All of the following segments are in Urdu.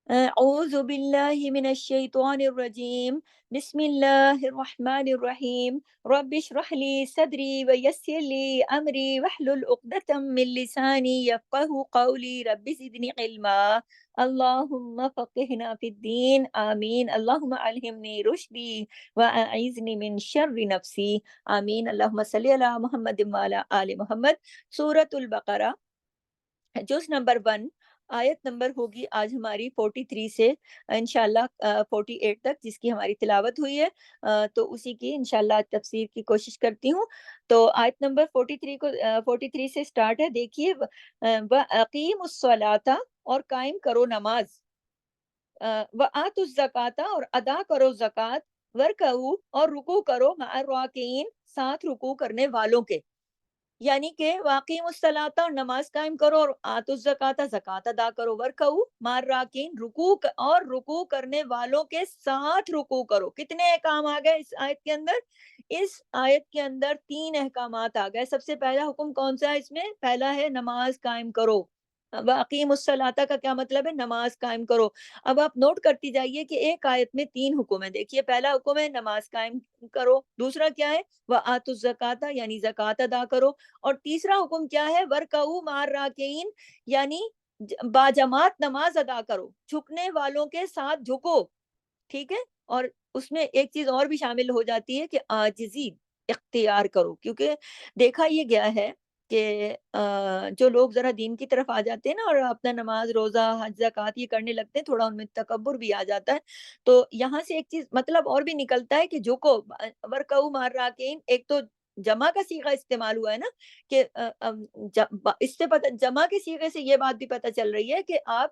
اعوذ باللہ من الشیطان الرجیم، بسم اللہ الرحمن الرحیم، رب اشرح لی صدری ویسر لی امری واحلل عقدۃ من لسانی یفقہوا قولی، رب زدنی علما، اللہم فقہنا فی الدین، آمین، اللہم علمنی رشدی واعذنی من شر نفسی، آمین، اللہم صلی علی محمد وعلی آل محمد۔ سورۃ البقرہ جز نمبر 1، آیت نمبر ہوگی آج ہماری 43 سے انشاءاللہ 48 تک، جس کی ہماری تلاوت ہوئی ہے، تو اسی کی انشاءاللہ تفسیر کی کوشش کرتی ہوں۔ تو آیت نمبر 43 کو 43 سے سٹارٹ ہے، دیکھیے، وَأَقِیمُوا الصَّلَاةَ، اور قائم کرو نماز، وَآتُوا الزَّکَاةَ، اور ادا کرو زکوٰۃ، وَارْکَعُوا، اور رکوع کرو، مع الراکعین، ساتھ رکوع کرنے والوں کے، یعنی کہ واقعی الصلاۃ، اور نماز قائم کرو، اور آتوا الزکوٰۃ، زکوٰۃ ادا کرو، ورکعوا مع الراکعین، اور رکوع کرنے والوں کے ساتھ رکوع کرو۔ کتنے احکام آ گئے اس آیت کے اندر؟ اس آیت کے اندر 3 احکامات آ گئے۔ سب سے پہلا حکم کون سا ہے اس میں؟ پہلا ہے نماز قائم کرو۔ واقیم الصلاۃ کا کیا مطلب ہے؟ نماز قائم کرو۔ اب آپ نوٹ کرتی جائیے کہ ایک آیت میں 3 حکم ہیں۔ دیکھیے، پہلا حکم ہے نماز قائم کرو، دوسرا کیا ہے؟ وَآتُوا الزَّکَاةَ، یعنی زکوٰۃ ادا کرو، اور تیسرا حکم کیا ہے؟ وَارْکَعُوا مع الراکعین، یعنی باجماعت نماز ادا کرو، جھکنے والوں کے ساتھ جھکو، ٹھیک ہے؟ اور اس میں ایک چیز اور بھی شامل ہو جاتی ہے کہ عاجزی اختیار کرو، کیونکہ دیکھا یہ گیا ہے کہ جو لوگ ذرا دین کی طرف آ جاتے ہیں نا، اور اپنا نماز روزہ حج زکوٰۃ یہ کرنے لگتے ہیں، تھوڑا ان میں تکبر بھی آ جاتا ہے، تو یہاں سے ایک چیز مطلب اور بھی نکلتا ہے کہ جھکو، ورکعوا مع الراکعین، ایک تو جمع کا صیغہ استعمال ہوا ہے نا، کہ اس سے پتہ، جمع کے صیغے سے یہ بات بھی پتہ چل رہی ہے کہ آپ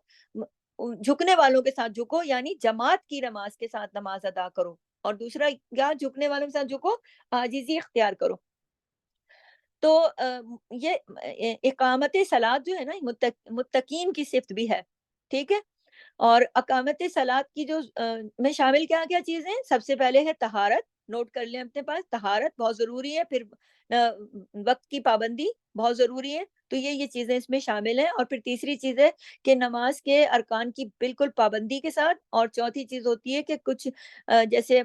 جھکنے والوں کے ساتھ جھکو، یعنی جماعت کی نماز کے ساتھ نماز ادا کرو، اور دوسرا کیا؟ جھکنے والوں کے ساتھ جھکو، عاجزی اختیار کرو۔ تو یہ اقامت صلاۃ جو ہے نا، متقین کی صفت بھی ہے، ٹھیک ہے؟ اور اقامت صلاۃ کی جو میں شامل کیا کیا چیزیں ہیں؟ سب سے پہلے ہے طہارت، نوٹ کر لیں اپنے پاس، طہارت بہت ضروری ہے، پھر وقت کی پابندی بہت ضروری ہے، تو یہ چیزیں اس میں شامل ہیں، اور پھر تیسری چیز ہے کہ نماز کے ارکان کی بالکل پابندی کے ساتھ، اور چوتھی چیز ہوتی ہے کہ کچھ جیسے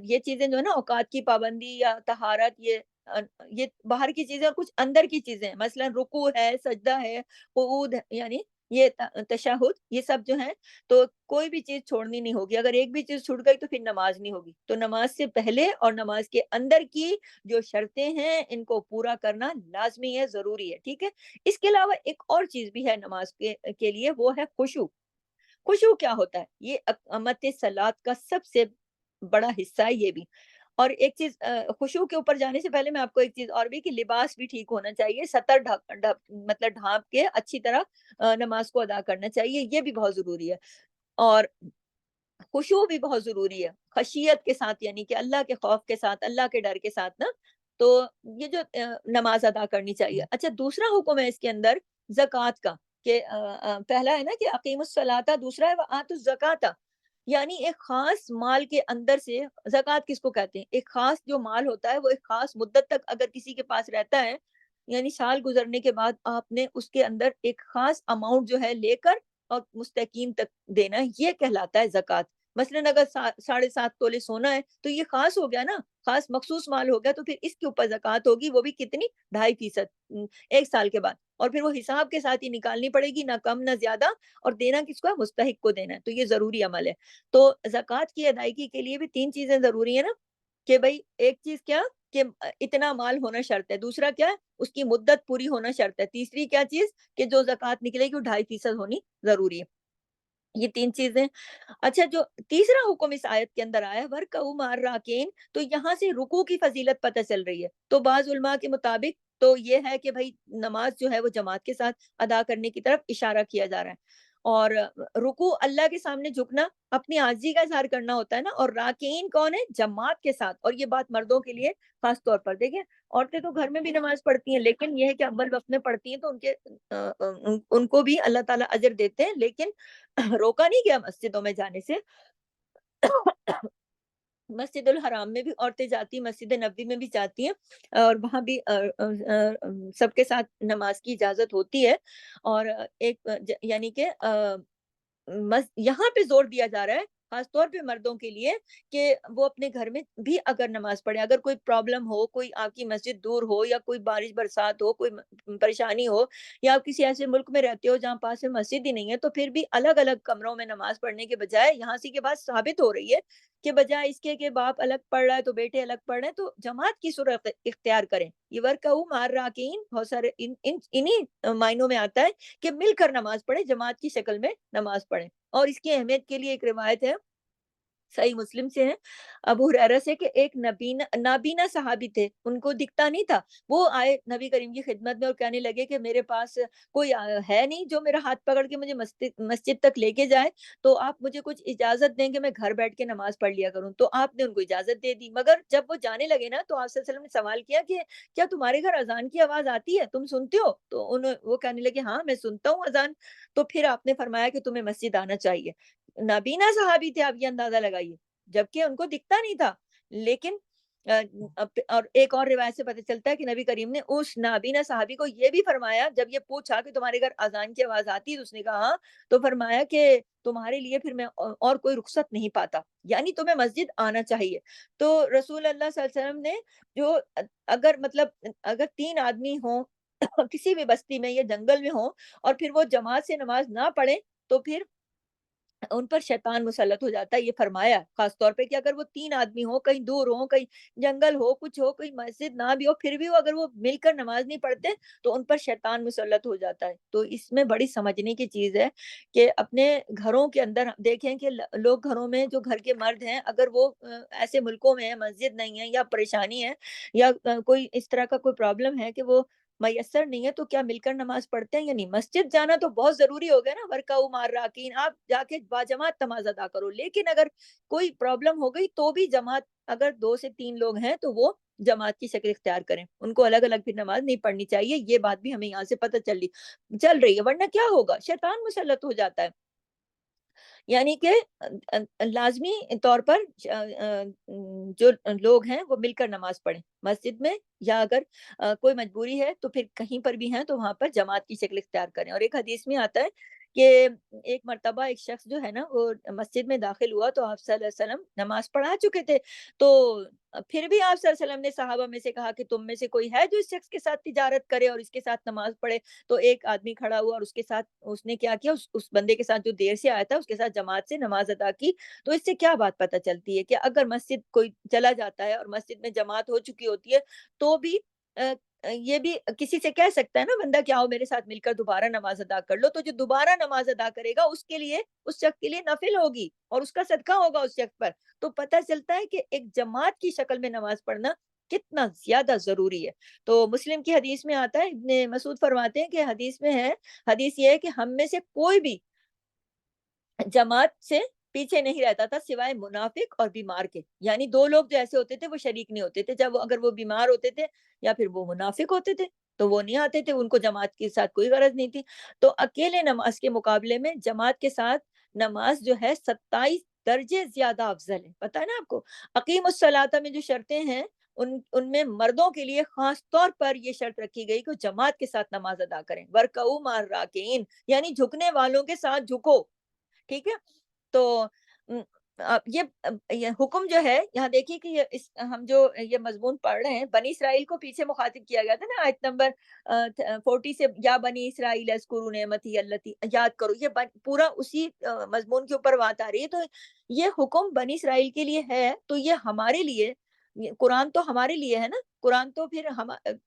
یہ چیزیں جو ہے نا، اوقات کی پابندی یا طہارت، یہ باہر کی چیزیں، اور کچھ اندر کی چیزیں، مثلا رکوع ہے، سجدہ ہے، قعود ہے، یعنی یہ تشہد، یہ سب جو ہیں، تو کوئی بھی چیز چھوڑنی نہیں ہوگی، اگر ایک بھی چیز چھوٹ گئی تو پھر نماز نہیں ہوگی، تو نماز سے پہلے اور نماز کے اندر کی جو شرطیں ہیں، ان کو پورا کرنا لازمی ہے، ضروری ہے، ٹھیک ہے؟ اس کے علاوہ ایک اور چیز بھی ہے نماز کے لیے، وہ ہے خشوع۔ خشوع کیا ہوتا ہے؟ یہ اقامت صلاۃ کا سب سے بڑا حصہ ہے یہ بھی۔ اور ایک چیز، خشوع کے اوپر جانے سے پہلے میں آپ کو ایک چیز اور بھی، کہ لباس بھی ٹھیک ہونا چاہیے، سطر مطلب ڈھانپ کے اچھی طرح نماز کو ادا کرنا چاہیے، یہ بھی بہت ضروری ہے۔ اور خشوع بھی بہت ضروری ہے، خشیت کے ساتھ، یعنی کہ اللہ کے خوف کے ساتھ، اللہ کے ڈر کے ساتھ نا، تو یہ جو نماز ادا کرنی چاہیے۔ اچھا، دوسرا حکم ہے اس کے اندر زکوٰۃ کا، کہ پہلا ہے نا کہ اقیم الصلاۃ، دوسرا ہے وآتوا الزکاۃ، یعنی ایک خاص مال کے اندر سے، زکوٰۃ کس کو کہتے ہیں؟ ایک خاص جو مال ہوتا ہے، وہ ایک خاص مدت تک اگر کسی کے پاس رہتا ہے، یعنی سال گزرنے کے بعد آپ نے اس کے اندر ایک خاص اماؤنٹ جو ہے لے کر اور مستحقین تک دینا، یہ کہلاتا ہے زکوٰۃ۔ مثلاً اگر 7.5 تولے سونا ہے تو یہ خاص ہو گیا نا، خاص مخصوص مال ہو گیا، تو پھر اس کے اوپر زکوٰۃ ہوگی، وہ بھی کتنی؟ 2.5%، 1 سال کے بعد، اور پھر وہ حساب کے ساتھ ہی نکالنی پڑے گی، نہ کم نہ زیادہ، اور دینا کس کو ہے؟ مستحق کو دینا ہے، تو یہ ضروری عمل ہے۔ تو زکوٰۃ کی ادائیگی کے لیے بھی 3 چیزیں ضروری ہیں نا، کہ بھئی ایک چیز کیا؟ کہ اتنا مال ہونا شرط ہے، دوسرا کیا ہے؟ اس کی مدت پوری ہونا شرط ہے، تیسری کیا چیز؟ کہ جو زکوٰۃ نکلے گی وہ 2.5% ہونی ضروری ہے۔ یہ 3 چیزیں۔ اچھا، جو تیسرا حکم اس آیت کے اندر آیا ہے، وَارْکَعُوا مع الراکعین، تو یہاں سے رکوع کی فضیلت پتہ چل رہی ہے، تو بعض علماء کے مطابق تو یہ ہے کہ بھائی نماز جو ہے وہ جماعت کے ساتھ ادا کرنے کی طرف اشارہ کیا جا رہا ہے، اور رکوع اللہ کے سامنے جھکنا، اپنی عاجزی کا اظہار کرنا ہوتا ہے نا، اور راکعین کون ہے؟ جماعت کے ساتھ، اور یہ بات مردوں کے لیے خاص طور پر، دیکھیں عورتیں تو گھر میں بھی نماز پڑھتی ہیں، لیکن یہ ہے کہ اول وقت میں پڑھتی ہیں، تو ان کو بھی اللہ تعالیٰ اجر دیتے ہیں، لیکن روکا نہیں گیا مسجدوں میں جانے سے۔ مسجد الحرام میں بھی عورتیں جاتی ہیں، مسجد نبوی میں بھی جاتی ہیں، اور وہاں بھی سب کے ساتھ نماز کی اجازت ہوتی ہے، اور ایک یعنی کہ یہاں پہ زور دیا جا رہا ہے خاص طور پہ مردوں کے لیے کہ وہ اپنے گھر میں بھی اگر نماز پڑھیں، اگر کوئی پرابلم ہو، کوئی آپ کی مسجد دور ہو یا کوئی بارش برسات ہو، کوئی پریشانی ہو، یا آپ کسی ایسے ملک میں رہتے ہو جہاں پاس میں مسجد ہی نہیں ہے، تو پھر بھی الگ الگ کمروں میں نماز پڑھنے کے بجائے یہاں سے کے بات ثابت ہو رہی ہے کہ بجائے اس کے کہ باپ الگ پڑھ رہا ہے تو بیٹے الگ پڑھ رہے ہیں، تو جماعت کی صورت اختیار کریں۔ یہ ورکعوا مع الراکعین بہت سارے انہی معنوں میں آتا ہے کہ مل کر نماز پڑھیں، جماعت کی شکل میں نماز پڑھیں۔ اور اس کی اہمیت کے لیے ایک روایت ہے، صحیح مسلم سے ہے، ابو ہریرہ سے، کہ ایک نابینا صحابی تھے، ان کو دکھتا نہیں تھا، وہ آئے نبی کریم کی خدمت میں اور کہنے لگے کہ میرے پاس کوئی ہے نہیں جو میرا ہاتھ پکڑ کے مجھے مسجد تک لے کے جائے، تو آپ مجھے کچھ اجازت دیں کہ میں گھر بیٹھ کے نماز پڑھ لیا کروں۔ تو آپ نے ان کو اجازت دے دی، مگر جب وہ جانے لگے نا تو آپ صلی اللہ علیہ وسلم نے سوال کیا کہ کیا تمہارے گھر اذان کی آواز آتی ہے، تم سنتے ہو؟ تو وہ کہنے لگے ہاں میں سنتا ہوں اذان۔ تو پھر آپ نے فرمایا کہ تمہیں مسجد آنا چاہیے۔ نابینا صحابی تھے، آپ یہ اندازہ لگائیے، جبکہ ان کو دکھتا نہیں تھا، لیکن اور ایک اور روایت سے پتہ چلتا ہے کہ نبی کریم نے اس نابینا صحابی کو یہ بھی فرمایا، جب یہ پوچھا کہ تمہارے گھر اذان کی آواز آتی ہے، تو اس نے کہا ہاں، تو فرمایا کہ تمہارے لیے پھر میں اور کوئی رخصت نہیں پاتا، یعنی تمہیں مسجد آنا چاہیے۔ تو رسول اللہ صلی اللہ علیہ وسلم نے جو اگر مطلب اگر 3 آدمی ہوں کسی بھی بستی میں یا جنگل میں ہوں اور پھر وہ جماعت سے نماز نہ پڑھیں، تو پھر ان پر شیطان مسلط ہو جاتا ہے، یہ فرمایا خاص طور پہ کہ اگر وہ 3 آدمی ہوں، کہیں دور ہوں، کہیں جنگل ہو، کچھ ہو، کوئی مسجد نہ بھی ہو، پھر بھی وہ اگر وہ مل کر نماز نہیں پڑھتے تو ان پر شیطان مسلط ہو جاتا ہے۔ تو اس میں بڑی سمجھنے کی چیز ہے کہ اپنے گھروں کے اندر دیکھیں کہ لوگ گھروں میں جو گھر کے مرد ہیں، اگر وہ ایسے ملکوں میں ہیں، مسجد نہیں ہے یا پریشانی ہے یا کوئی اس طرح کا کوئی پرابلم ہے کہ وہ میسر نہیں ہے، تو کیا مل کر نماز پڑھتے ہیں یا نہیں؟ مسجد جانا تو بہت ضروری ہو گیا نا، ورکعوا مع الراکعین، آپ جا کے باجماعت نماز ادا کرو، لیکن اگر کوئی پرابلم ہو گئی تو بھی جماعت، اگر 2 سے 3 لوگ ہیں تو وہ جماعت کی شکل اختیار کریں، ان کو الگ الگ پھر نماز نہیں پڑھنی چاہیے۔ یہ بات بھی ہمیں یہاں سے پتہ چل رہی ہے، ورنہ کیا ہوگا؟ شیطان مسلط ہو جاتا ہے، یعنی کہ لازمی طور پر جو لوگ ہیں وہ مل کر نماز پڑھیں مسجد میں، یا اگر کوئی مجبوری ہے تو پھر کہیں پر بھی ہیں تو وہاں پر جماعت کی شکل اختیار کریں۔ اور ایک حدیث میں آتا ہے کہ ایک مرتبہ ایک شخص جو ہے نا وہ مسجد میں داخل ہوا تو آپ صلی اللہ علیہ وسلم نماز پڑھا چکے تھے، تو پھر بھی آپ صلی اللہ علیہ وسلم نے صحابہ میں سے کہا کہ تم میں سے کوئی ہے جو اس شخص کے ساتھ تجارت کرے اور اس کے ساتھ نماز پڑھے؟ تو ایک آدمی کھڑا ہوا اور اس کے ساتھ اس نے کیا کیا، اس بندے کے ساتھ جو دیر سے آیا تھا اس کے ساتھ جماعت سے نماز ادا کی۔ تو اس سے کیا بات پتہ چلتی ہے کہ اگر مسجد کوئی چلا جاتا ہے اور مسجد میں جماعت ہو چکی ہوتی ہے تو بھی یہ بھی کسی سے کہہ سکتا ہے نا بندہ کہ آؤ میرے ساتھ مل کر دوبارہ نماز ادا کر لو، تو جو دوبارہ نماز ادا کرے گا اس کے لیے، اس شخص کے لیے نفل ہوگی اور اس کا صدقہ ہوگا اس شخص پر۔ تو پتہ چلتا ہے کہ ایک جماعت کی شکل میں نماز پڑھنا کتنا زیادہ ضروری ہے۔ تو مسلم کی حدیث میں آتا ہے، ابن مسعود فرماتے ہیں کہ حدیث میں ہے، حدیث یہ ہے کہ ہم میں سے کوئی بھی جماعت سے پیچھے نہیں رہتا تھا سوائے منافق اور بیمار کے، یعنی 2 لوگ جو ایسے ہوتے تھے وہ شریک نہیں ہوتے تھے، جب اگر وہ بیمار ہوتے تھے یا پھر وہ منافق ہوتے تھے تو وہ نہیں آتے تھے، ان کو جماعت کے ساتھ کوئی غرض نہیں تھی۔ تو اکیلے نماز کے مقابلے میں جماعت کے ساتھ نماز جو ہے 27 درجے زیادہ افضل ہے، پتہ ہے نا آپ کو؟ اقیم الصلاۃ میں جو شرطیں ہیں ان میں مردوں کے لیے خاص طور پر یہ شرط رکھی گئی کہ وہ جماعت کے ساتھ نماز ادا کریں، ورکعوا مع الراکعین، یعنی جھکنے والوں کے ساتھ جھکو، ٹھیک ہے؟ تو یہ حکم جو ہے یہاں دیکھیے کہ ہم جو یہ مضمون پڑھ رہے ہیں، بنی اسرائیل کو پیچھے مخاطب کیا گیا تھا نا آیت نمبر 40 سے، یا بنی اسرائیل اذکروا نعمتی التی، یاد کرو، یہ پورا اسی مضمون کے اوپر بات آ رہی ہے۔ تو یہ حکم بنی اسرائیل کے لیے ہے تو یہ ہمارے لیے، قرآن تو ہمارے لیے ہے نا، قرآن تو پھر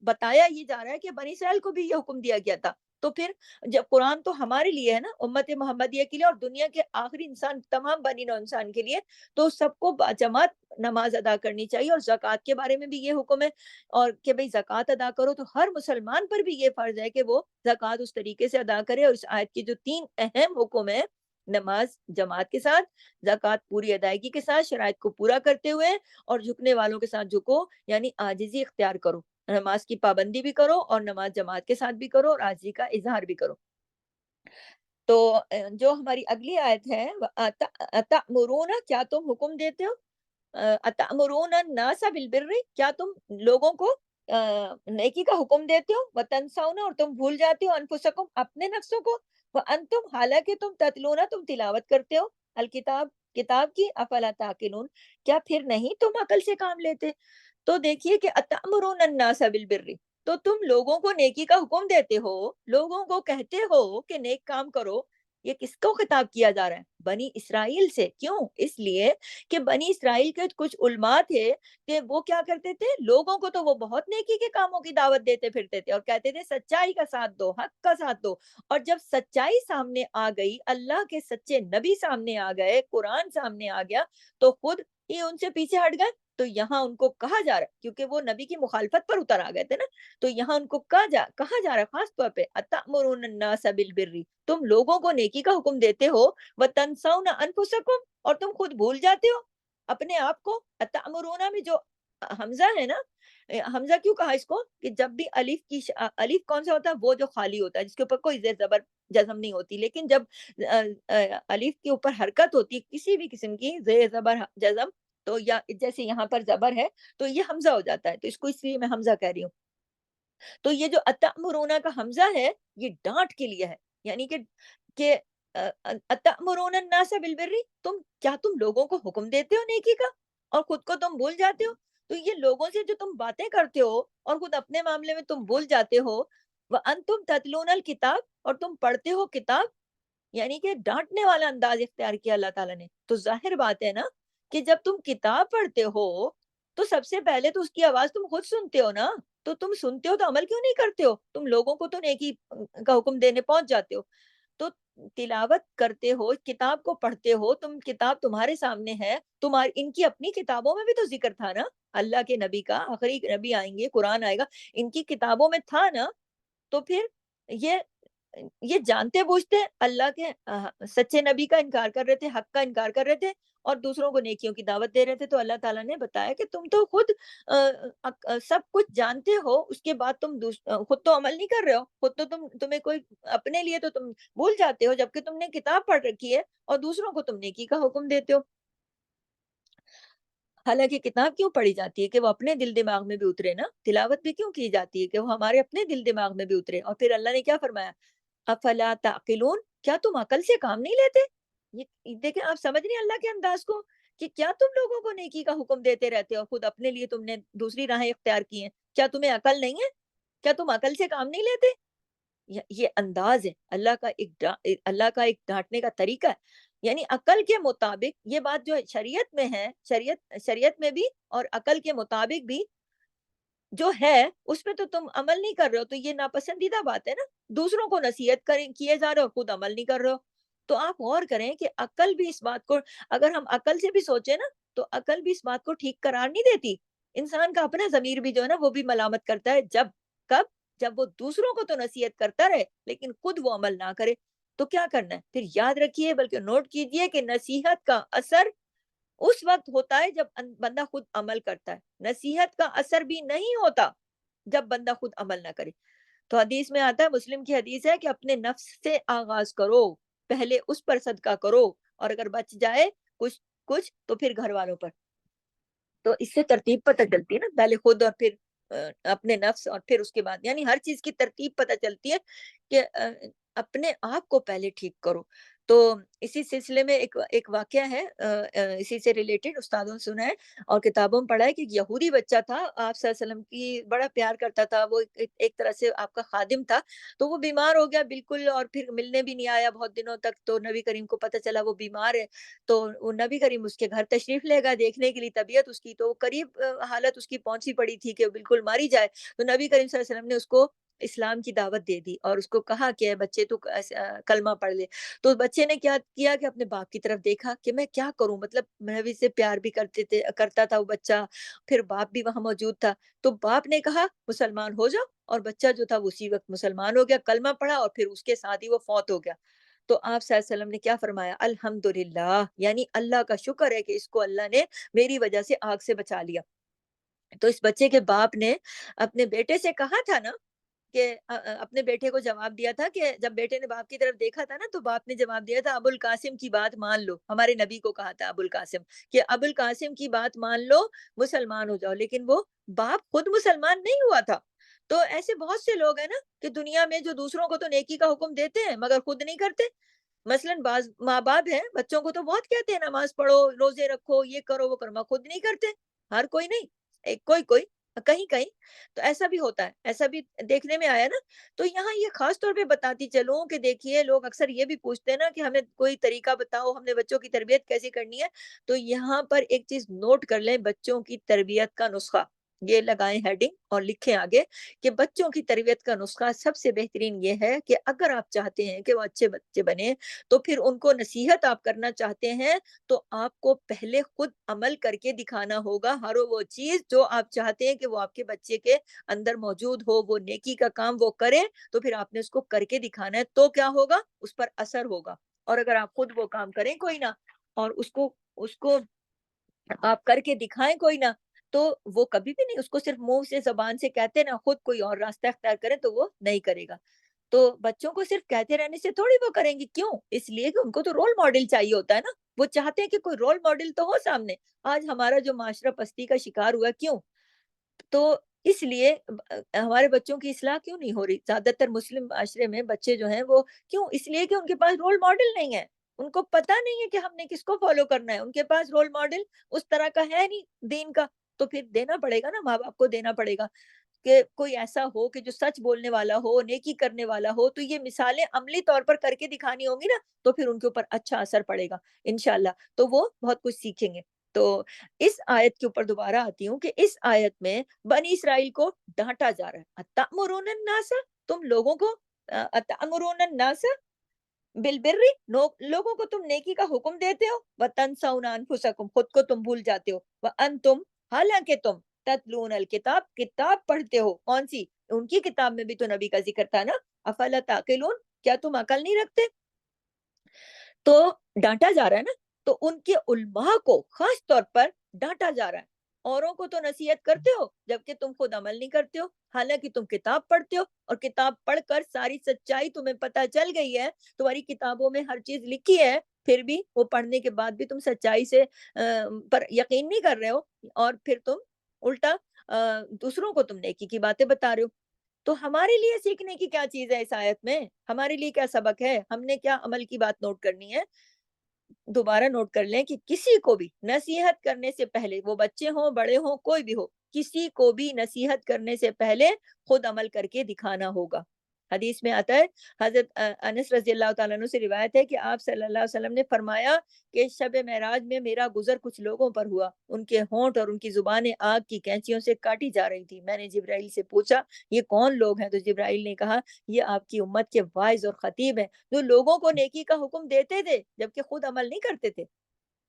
بتایا یہ جا رہا ہے کہ بنی اسرائیل کو بھی یہ حکم دیا گیا تھا، تو پھر جب قرآن تو ہمارے لیے ہے نا، امت محمدیہ کے لیے اور دنیا کے آخری انسان، تمام بنی نوع انسان کے لیے، تو سب کو باجماعت نماز ادا کرنی چاہیے۔ اور زکوٰۃ کے بارے میں بھی یہ حکم ہے، اور کہ بھئی زکوٰۃ ادا کرو، تو ہر مسلمان پر بھی یہ فرض ہے کہ وہ زکوٰۃ اس طریقے سے ادا کرے۔ اور اس آیت کے جو 3 اہم حکم ہیں، نماز جماعت کے ساتھ، زکوٰۃ پوری ادائیگی کے ساتھ شرائط کو پورا کرتے ہوئے، اور جھکنے والوں کے ساتھ جھکو، یعنی عاجزی اختیار کرو، نماز کی پابندی بھی کرو اور نماز جماعت کے ساتھ بھی کرو اور عاجزی کا اظہار بھی کرو۔ تو جو ہماری اگلی آیت ہے، اتأمرون، کیا تم حکم دیتے ہو، اتأمرون الناس بالبر، کیا تم لوگوں کو نیکی کا حکم دیتے ہو، وتنسون، اور تم بھول جاتے ہو، انفسکم، اپنے نفسوں کو، وانتم حالانکہ تم تتلونا تم تلاوت کرتے ہو الکتاب کتاب کی افلا تعقلون کیا پھر نہیں تم عقل سے کام لیتے. تو دیکھیے کہ اتامرون الناس بالبر تو تم لوگوں کو نیکی کا حکم دیتے ہو لوگوں کو کہتے ہو کہ نیک کام کرو. یہ کس کو خطاب کیا جا رہا ہے؟ بنی اسرائیل سے. کیوں؟ اس لیے کہ بنی اسرائیل کے کچھ علماء تھے کہ وہ کیا کرتے تھے لوگوں کو تو وہ بہت نیکی کے کاموں کی دعوت دیتے پھرتے تھے اور کہتے تھے سچائی کا ساتھ دو حق کا ساتھ دو. اور جب سچائی سامنے آ گئی اللہ کے سچے نبی سامنے آ گئے قرآن سامنے آ گیا تو خود ہی ان سے پیچھے ہٹ گئے. تو یہاں ان کو کہا جا رہا ہے کیونکہ وہ نبی کی مخالفت پر اتر آ گئے تھے نا تو یہاں ان کو کہا جا رہا ہے خاص طور پہ اتأمرون الناس بالبر تم لوگوں کو نیکی کا حکم دیتے ہو وتنسون انفسکم اور تم خود بھول جاتے ہو اپنے آپ کو. اتأمرون میں جو حمزہ ہے نا حمزہ کیوں کہا اس کو کہ جب بھی الف کون سا ہوتا ہے وہ جو خالی ہوتا ہے جس کے اوپر کوئی زیر زبر جزم نہیں ہوتی لیکن جب الف کے اوپر حرکت ہوتی ہے کسی بھی قسم کی زیر زبر جزم تو یا جیسے یہاں پر زبر ہے تو یہ حمزہ ہو جاتا ہے تو اس کو اس لیے میں حمزہ کہہ رہی ہوں. تو یہ جو اتأمرون کا حمزہ ہے یہ ڈانٹ کے لیے ہے یعنی کہ اتأمرون الناس بالبر تم لوگوں کو حکم دیتے ہو نیکی کا اور خود کو تم بھول جاتے ہو. تو یہ لوگوں سے جو تم باتیں کرتے ہو اور خود اپنے معاملے میں تم بھول جاتے ہو وانتم تتلون الکتاب اور تم پڑھتے ہو کتاب یعنی کہ ڈانٹنے والا انداز اختیار کیا اللہ تعالیٰ نے. تو ظاہر بات ہے نا کہ جب تم کتاب پڑھتے ہو تو سب سے پہلے تو اس کی آواز تم خود سنتے ہو نا تو تم سنتے ہو تو عمل کیوں نہیں کرتے ہو؟ تم لوگوں کو تو نیکی کا حکم دینے پہنچ جاتے ہو. تو تلاوت کرتے ہو کتاب کو پڑھتے ہو کتاب تمہارے سامنے ہے تمہاری ان کی اپنی کتابوں میں بھی تو ذکر تھا نا اللہ کے نبی کا آخری نبی آئیں گے قرآن آئے گا ان کی کتابوں میں تھا نا. تو پھر یہ یہ جانتے بوجھتے اللہ کے سچے نبی کا انکار کر رہے تھے حق کا انکار کر رہے تھے اور دوسروں کو نیکیوں کی دعوت دے رہے تھے. تو اللہ تعالیٰ نے بتایا کہ تم تو خود سب کچھ جانتے ہو اس کے بعد تم خود تو عمل نہیں کر رہے ہو خود تو تمہیں کوئی اپنے لیے تو تم بھول جاتے ہو جبکہ تم نے کتاب پڑھ رکھی ہے اور دوسروں کو تم نیکی کا حکم دیتے ہو. حالانکہ کتاب کیوں پڑھی جاتی ہے کہ وہ اپنے دل دماغ میں بھی اترے نا تلاوت بھی کیوں کی جاتی ہے کہ وہ ہمارے اپنے دل دماغ میں بھی اترے. اور پھر اللہ نے کیا فرمایا افلا تعقلون کیا تم عقل سے کام نہیں لیتے؟ یہ دیکھیں آپ سمجھ رہے ہیں اللہ کے انداز کو کہ کیا تم لوگوں کو نیکی کا حکم دیتے رہتے ہو خود اپنے لیے تم نے دوسری راہیں اختیار کی ہیں. کیا تمہیں عقل نہیں ہے؟ کیا تم عقل سے کام نہیں لیتے؟ یہ انداز ہے اللہ کا ایک ڈانٹنے کا طریقہ ہے. یعنی عقل کے مطابق یہ بات جو شریعت میں ہے شریعت میں بھی اور عقل کے مطابق بھی جو ہے اس پہ تو تم عمل نہیں کر رہے ہو تو یہ ناپسندیدہ بات ہے نا. دوسروں کو نصیحت کیے جا رہے ہو خود عمل نہیں کر رہے ہو. تو آپ غور کریں کہ عقل بھی اس بات کو اگر ہم عقل سے بھی سوچیں نا تو عقل بھی اس بات کو ٹھیک قرار نہیں دیتی. انسان کا اپنا ضمیر بھی جو ہے نا وہ بھی ملامت کرتا ہے کب جب وہ دوسروں کو تو نصیحت کرتا رہے لیکن خود وہ عمل نہ کرے. تو کیا کرنا ہے پھر یاد رکھیے بلکہ نوٹ کیجئے کہ نصیحت کا اثر اس وقت ہوتا ہے جب بندہ خود عمل کرتا ہے. نصیحت کا اثر بھی نہیں ہوتا جب بندہ خود عمل نہ کرے. تو حدیث میں آتا ہے مسلم کی حدیث ہے کہ اپنے نفس سے آغاز کرو پہلے اس پر صدقہ کرو اور اگر بچ جائے کچھ کچھ تو پھر گھر والوں پر. تو اس سے ترتیب پتہ چلتی ہے نا پہلے خود اور پھر اپنے نفس اور پھر اس کے بعد یعنی ہر چیز کی ترتیب پتہ چلتی ہے کہ اپنے آپ کو پہلے ٹھیک کرو. تو اسی سلسلے میں ایک واقعہ ہے اسی سے ریلیٹڈ استادوں نے سنا ہے اور کتابوں میں پڑھا ہے کہ ایک یہودی بچہ تھا آپ صلی اللہ علیہ وسلم کی بڑا پیار کرتا تھا وہ ایک طرح سے آپ کا خادم تھا. تو وہ بیمار ہو گیا بالکل اور پھر ملنے بھی نہیں آیا بہت دنوں تک. تو نبی کریم کو پتہ چلا وہ بیمار ہے تو وہ نبی کریم اس کے گھر تشریف لے گا دیکھنے کے لیے طبیعت اس کی. تو قریب حالت اس کی پہنچی پڑی تھی کہ بالکل ماری جائے. تو نبی کریم صلی اللہ علیہ وسلم نے اس کو اسلام کی دعوت دے دی اور اس کو کہا کہ بچے تو کلمہ پڑھ لے. تو بچے نے کیا کیا کہ اپنے باپ کی طرف دیکھا کہ میں کیا کروں مطلب نبی سے پیار بھی کرتا تھا وہ بچہ پھر باپ بھی وہاں موجود تھا. تو باپ نے کہا مسلمان ہو جاؤ اور بچہ جو تھا اسی وقت مسلمان ہو گیا کلمہ پڑھا اور پھر اس کے ساتھ ہی وہ فوت ہو گیا. تو آپ صلی اللہ علیہ وسلم نے کیا فرمایا الحمدللہ یعنی اللہ کا شکر ہے کہ اس کو اللہ نے میری وجہ سے آگ سے بچا لیا. تو اس بچے کے باپ نے اپنے بیٹے سے کہا تھا نا کہ اپنے بیٹے کو جواب دیا تھا کہ جب بیٹے نے باپ کی طرف دیکھا تھا نا تو باپ نے جواب دیا تھا ابو القاسم کی بات مان لو. ہمارے نبی کو کہا تھا ابو القاسم کہ ابو القاسم کی بات مان لو مسلمان ہو جاؤ. لیکن وہ باپ خود مسلمان نہیں ہوا تھا. تو ایسے بہت سے لوگ ہیں نا کہ دنیا میں جو دوسروں کو تو نیکی کا حکم دیتے ہیں مگر خود نہیں کرتے. مثلاً بعض ماں باپ ہیں بچوں کو تو بہت کہتے ہیں نماز پڑھو، روزے رکھو، یہ کرو وہ کرو، مگر خود نہیں کرتے. ہر کوئی نہیں، ایک کوئی کوئی، کہیں کہیں. تو ایسا بھی ہوتا ہے، ایسا بھی دیکھنے میں آیا نا. تو یہاں یہ خاص طور پہ بتاتی چلوں کہ دیکھیے لوگ اکثر یہ بھی پوچھتے ہیں نا کہ ہمیں کوئی طریقہ بتاؤ، ہم نے بچوں کی تربیت کیسے کرنی ہے. تو یہاں پر ایک چیز نوٹ کر لیں، بچوں کی تربیت کا نسخہ. یہ لگائیں ہیڈنگ اور لکھیں آگے کہ بچوں کی تربیت کا نسخہ سب سے بہترین یہ ہے کہ اگر آپ چاہتے ہیں کہ وہ اچھے بچے بنے، تو پھر ان کو نصیحت آپ کرنا چاہتے ہیں تو آپ کو پہلے خود عمل کر کے دکھانا ہوگا. ہر وہ چیز جو آپ چاہتے ہیں کہ وہ آپ کے بچے کے اندر موجود ہو، وہ نیکی کا کام وہ کرے، تو پھر آپ نے اس کو کر کے دکھانا ہے. تو کیا ہوگا؟ اس پر اثر ہوگا. اور اگر آپ خود وہ کام کریں کوئی نہ، اور اس کو آپ کر کے دکھائیں کوئی نہ، تو وہ کبھی بھی نہیں، اس کو صرف منہ سے زبان سے کہتے نہ، خود کوئی اور راستہ اختیار کرے تو وہ نہیں کرے گا. تو بچوں کو صرف کہتے رہنے سے تھوڑی وہ کریں گے. کیوں؟ اس لیے کہ ان کو تو رول ماڈل چاہیے ہوتا ہے نا. وہ چاہتے ہیں کہ کوئی رول ماڈل تو ہو سامنے. آج ہمارا جو معاشرہ پستی کا شکار ہوا، کیوں؟ تو اس لیے ہمارے بچوں کی اصلاح کیوں نہیں ہو رہی؟ زیادہ تر مسلم معاشرے میں بچے جو ہیں وہ کیوں؟ اس لیے کہ ان کے پاس رول ماڈل نہیں ہے. ان کو پتہ نہیں ہے کہ ہم نے کس کو فالو کرنا ہے. ان کے پاس رول ماڈل اس طرح کا ہے نہیں دین کا. تو پھر دینا پڑے گا نا، ماں باپ کو دینا پڑے گا کہ کوئی ایسا ہو کہ جو سچ بولنے والا ہو، نیکی کرنے والا ہو. تو یہ مثالیں عملی طور پر کر کے دکھانی ہوں گی نا، تو پھر ان کے اوپر اچھا اثر پڑے گا انشاءاللہ. تو وہ بہت کچھ سیکھیں گے. تو اس آیت کے اوپر دوبارہ آتی ہوں کہ اس آیت میں بنی اسرائیل کو ڈانٹا جا رہا ہے. اتأمرون الناس، تم لوگوں کو، اتأمرون الناس بالبر، لوگوں کو تم نیکی کا حکم دیتے ہو، وتنسون انفسکم، خود کو تم بھول جاتے ہو، وانتم، حالانکہ تم، تتلون الکتاب، کتاب پڑھتے ہو. کون سی؟ ان کی کتاب میں بھی تو نبی کا ذکر تھا نا. افلا تعقلون، کیا تم عقل نہیں رکھتے؟ تو ڈانٹا جا رہا ہے نا. تو ان کے علماء کو خاص طور پر ڈانٹا جا رہا ہے. اوروں کو تو نصیحت کرتے ہو جبکہ تم خود عمل نہیں کرتے ہو، حالانکہ تم کتاب پڑھتے ہو، اور کتاب پڑھ کر ساری سچائی تمہیں پتہ چل گئی ہے. تمہاری کتابوں میں ہر چیز لکھی ہے، پھر بھی وہ پڑھنے کے بعد بھی تم سچائی سے پر یقین نہیں کر رہے ہو، اور پھر تم الٹا دوسروں کو تم نیکی کی باتیں بتا رہے ہو. تو ہمارے لیے سیکھنے کی کیا چیز ہے اس آیت میں؟ ہمارے لیے کیا سبق ہے؟ ہم نے کیا عمل کی بات نوٹ کرنی ہے؟ دوبارہ نوٹ کر لیں کہ کسی کو بھی نصیحت کرنے سے پہلے، وہ بچے ہوں بڑے ہوں کوئی بھی ہو، کسی کو بھی نصیحت کرنے سے پہلے خود عمل کر کے دکھانا ہوگا. حدیث میں آتا ہے، حضرت انس رضی اللہ تعالیٰ عنہ سے روایت ہے کہ آپ صلی اللہ علیہ وسلم نے فرمایا کہ شب معراج میں میرا گزر کچھ لوگوں پر ہوا. ان کے ہونٹ اور ان کی زبانیں آگ کی کینچیوں سے کاٹی جا رہی تھی. میں نے جبرائیل سے پوچھا یہ کون لوگ ہیں؟ تو جبرائیل نے کہا یہ آپ کی امت کے واعظ اور خطیب ہیں جو لوگوں کو نیکی کا حکم دیتے تھے جبکہ خود عمل نہیں کرتے تھے.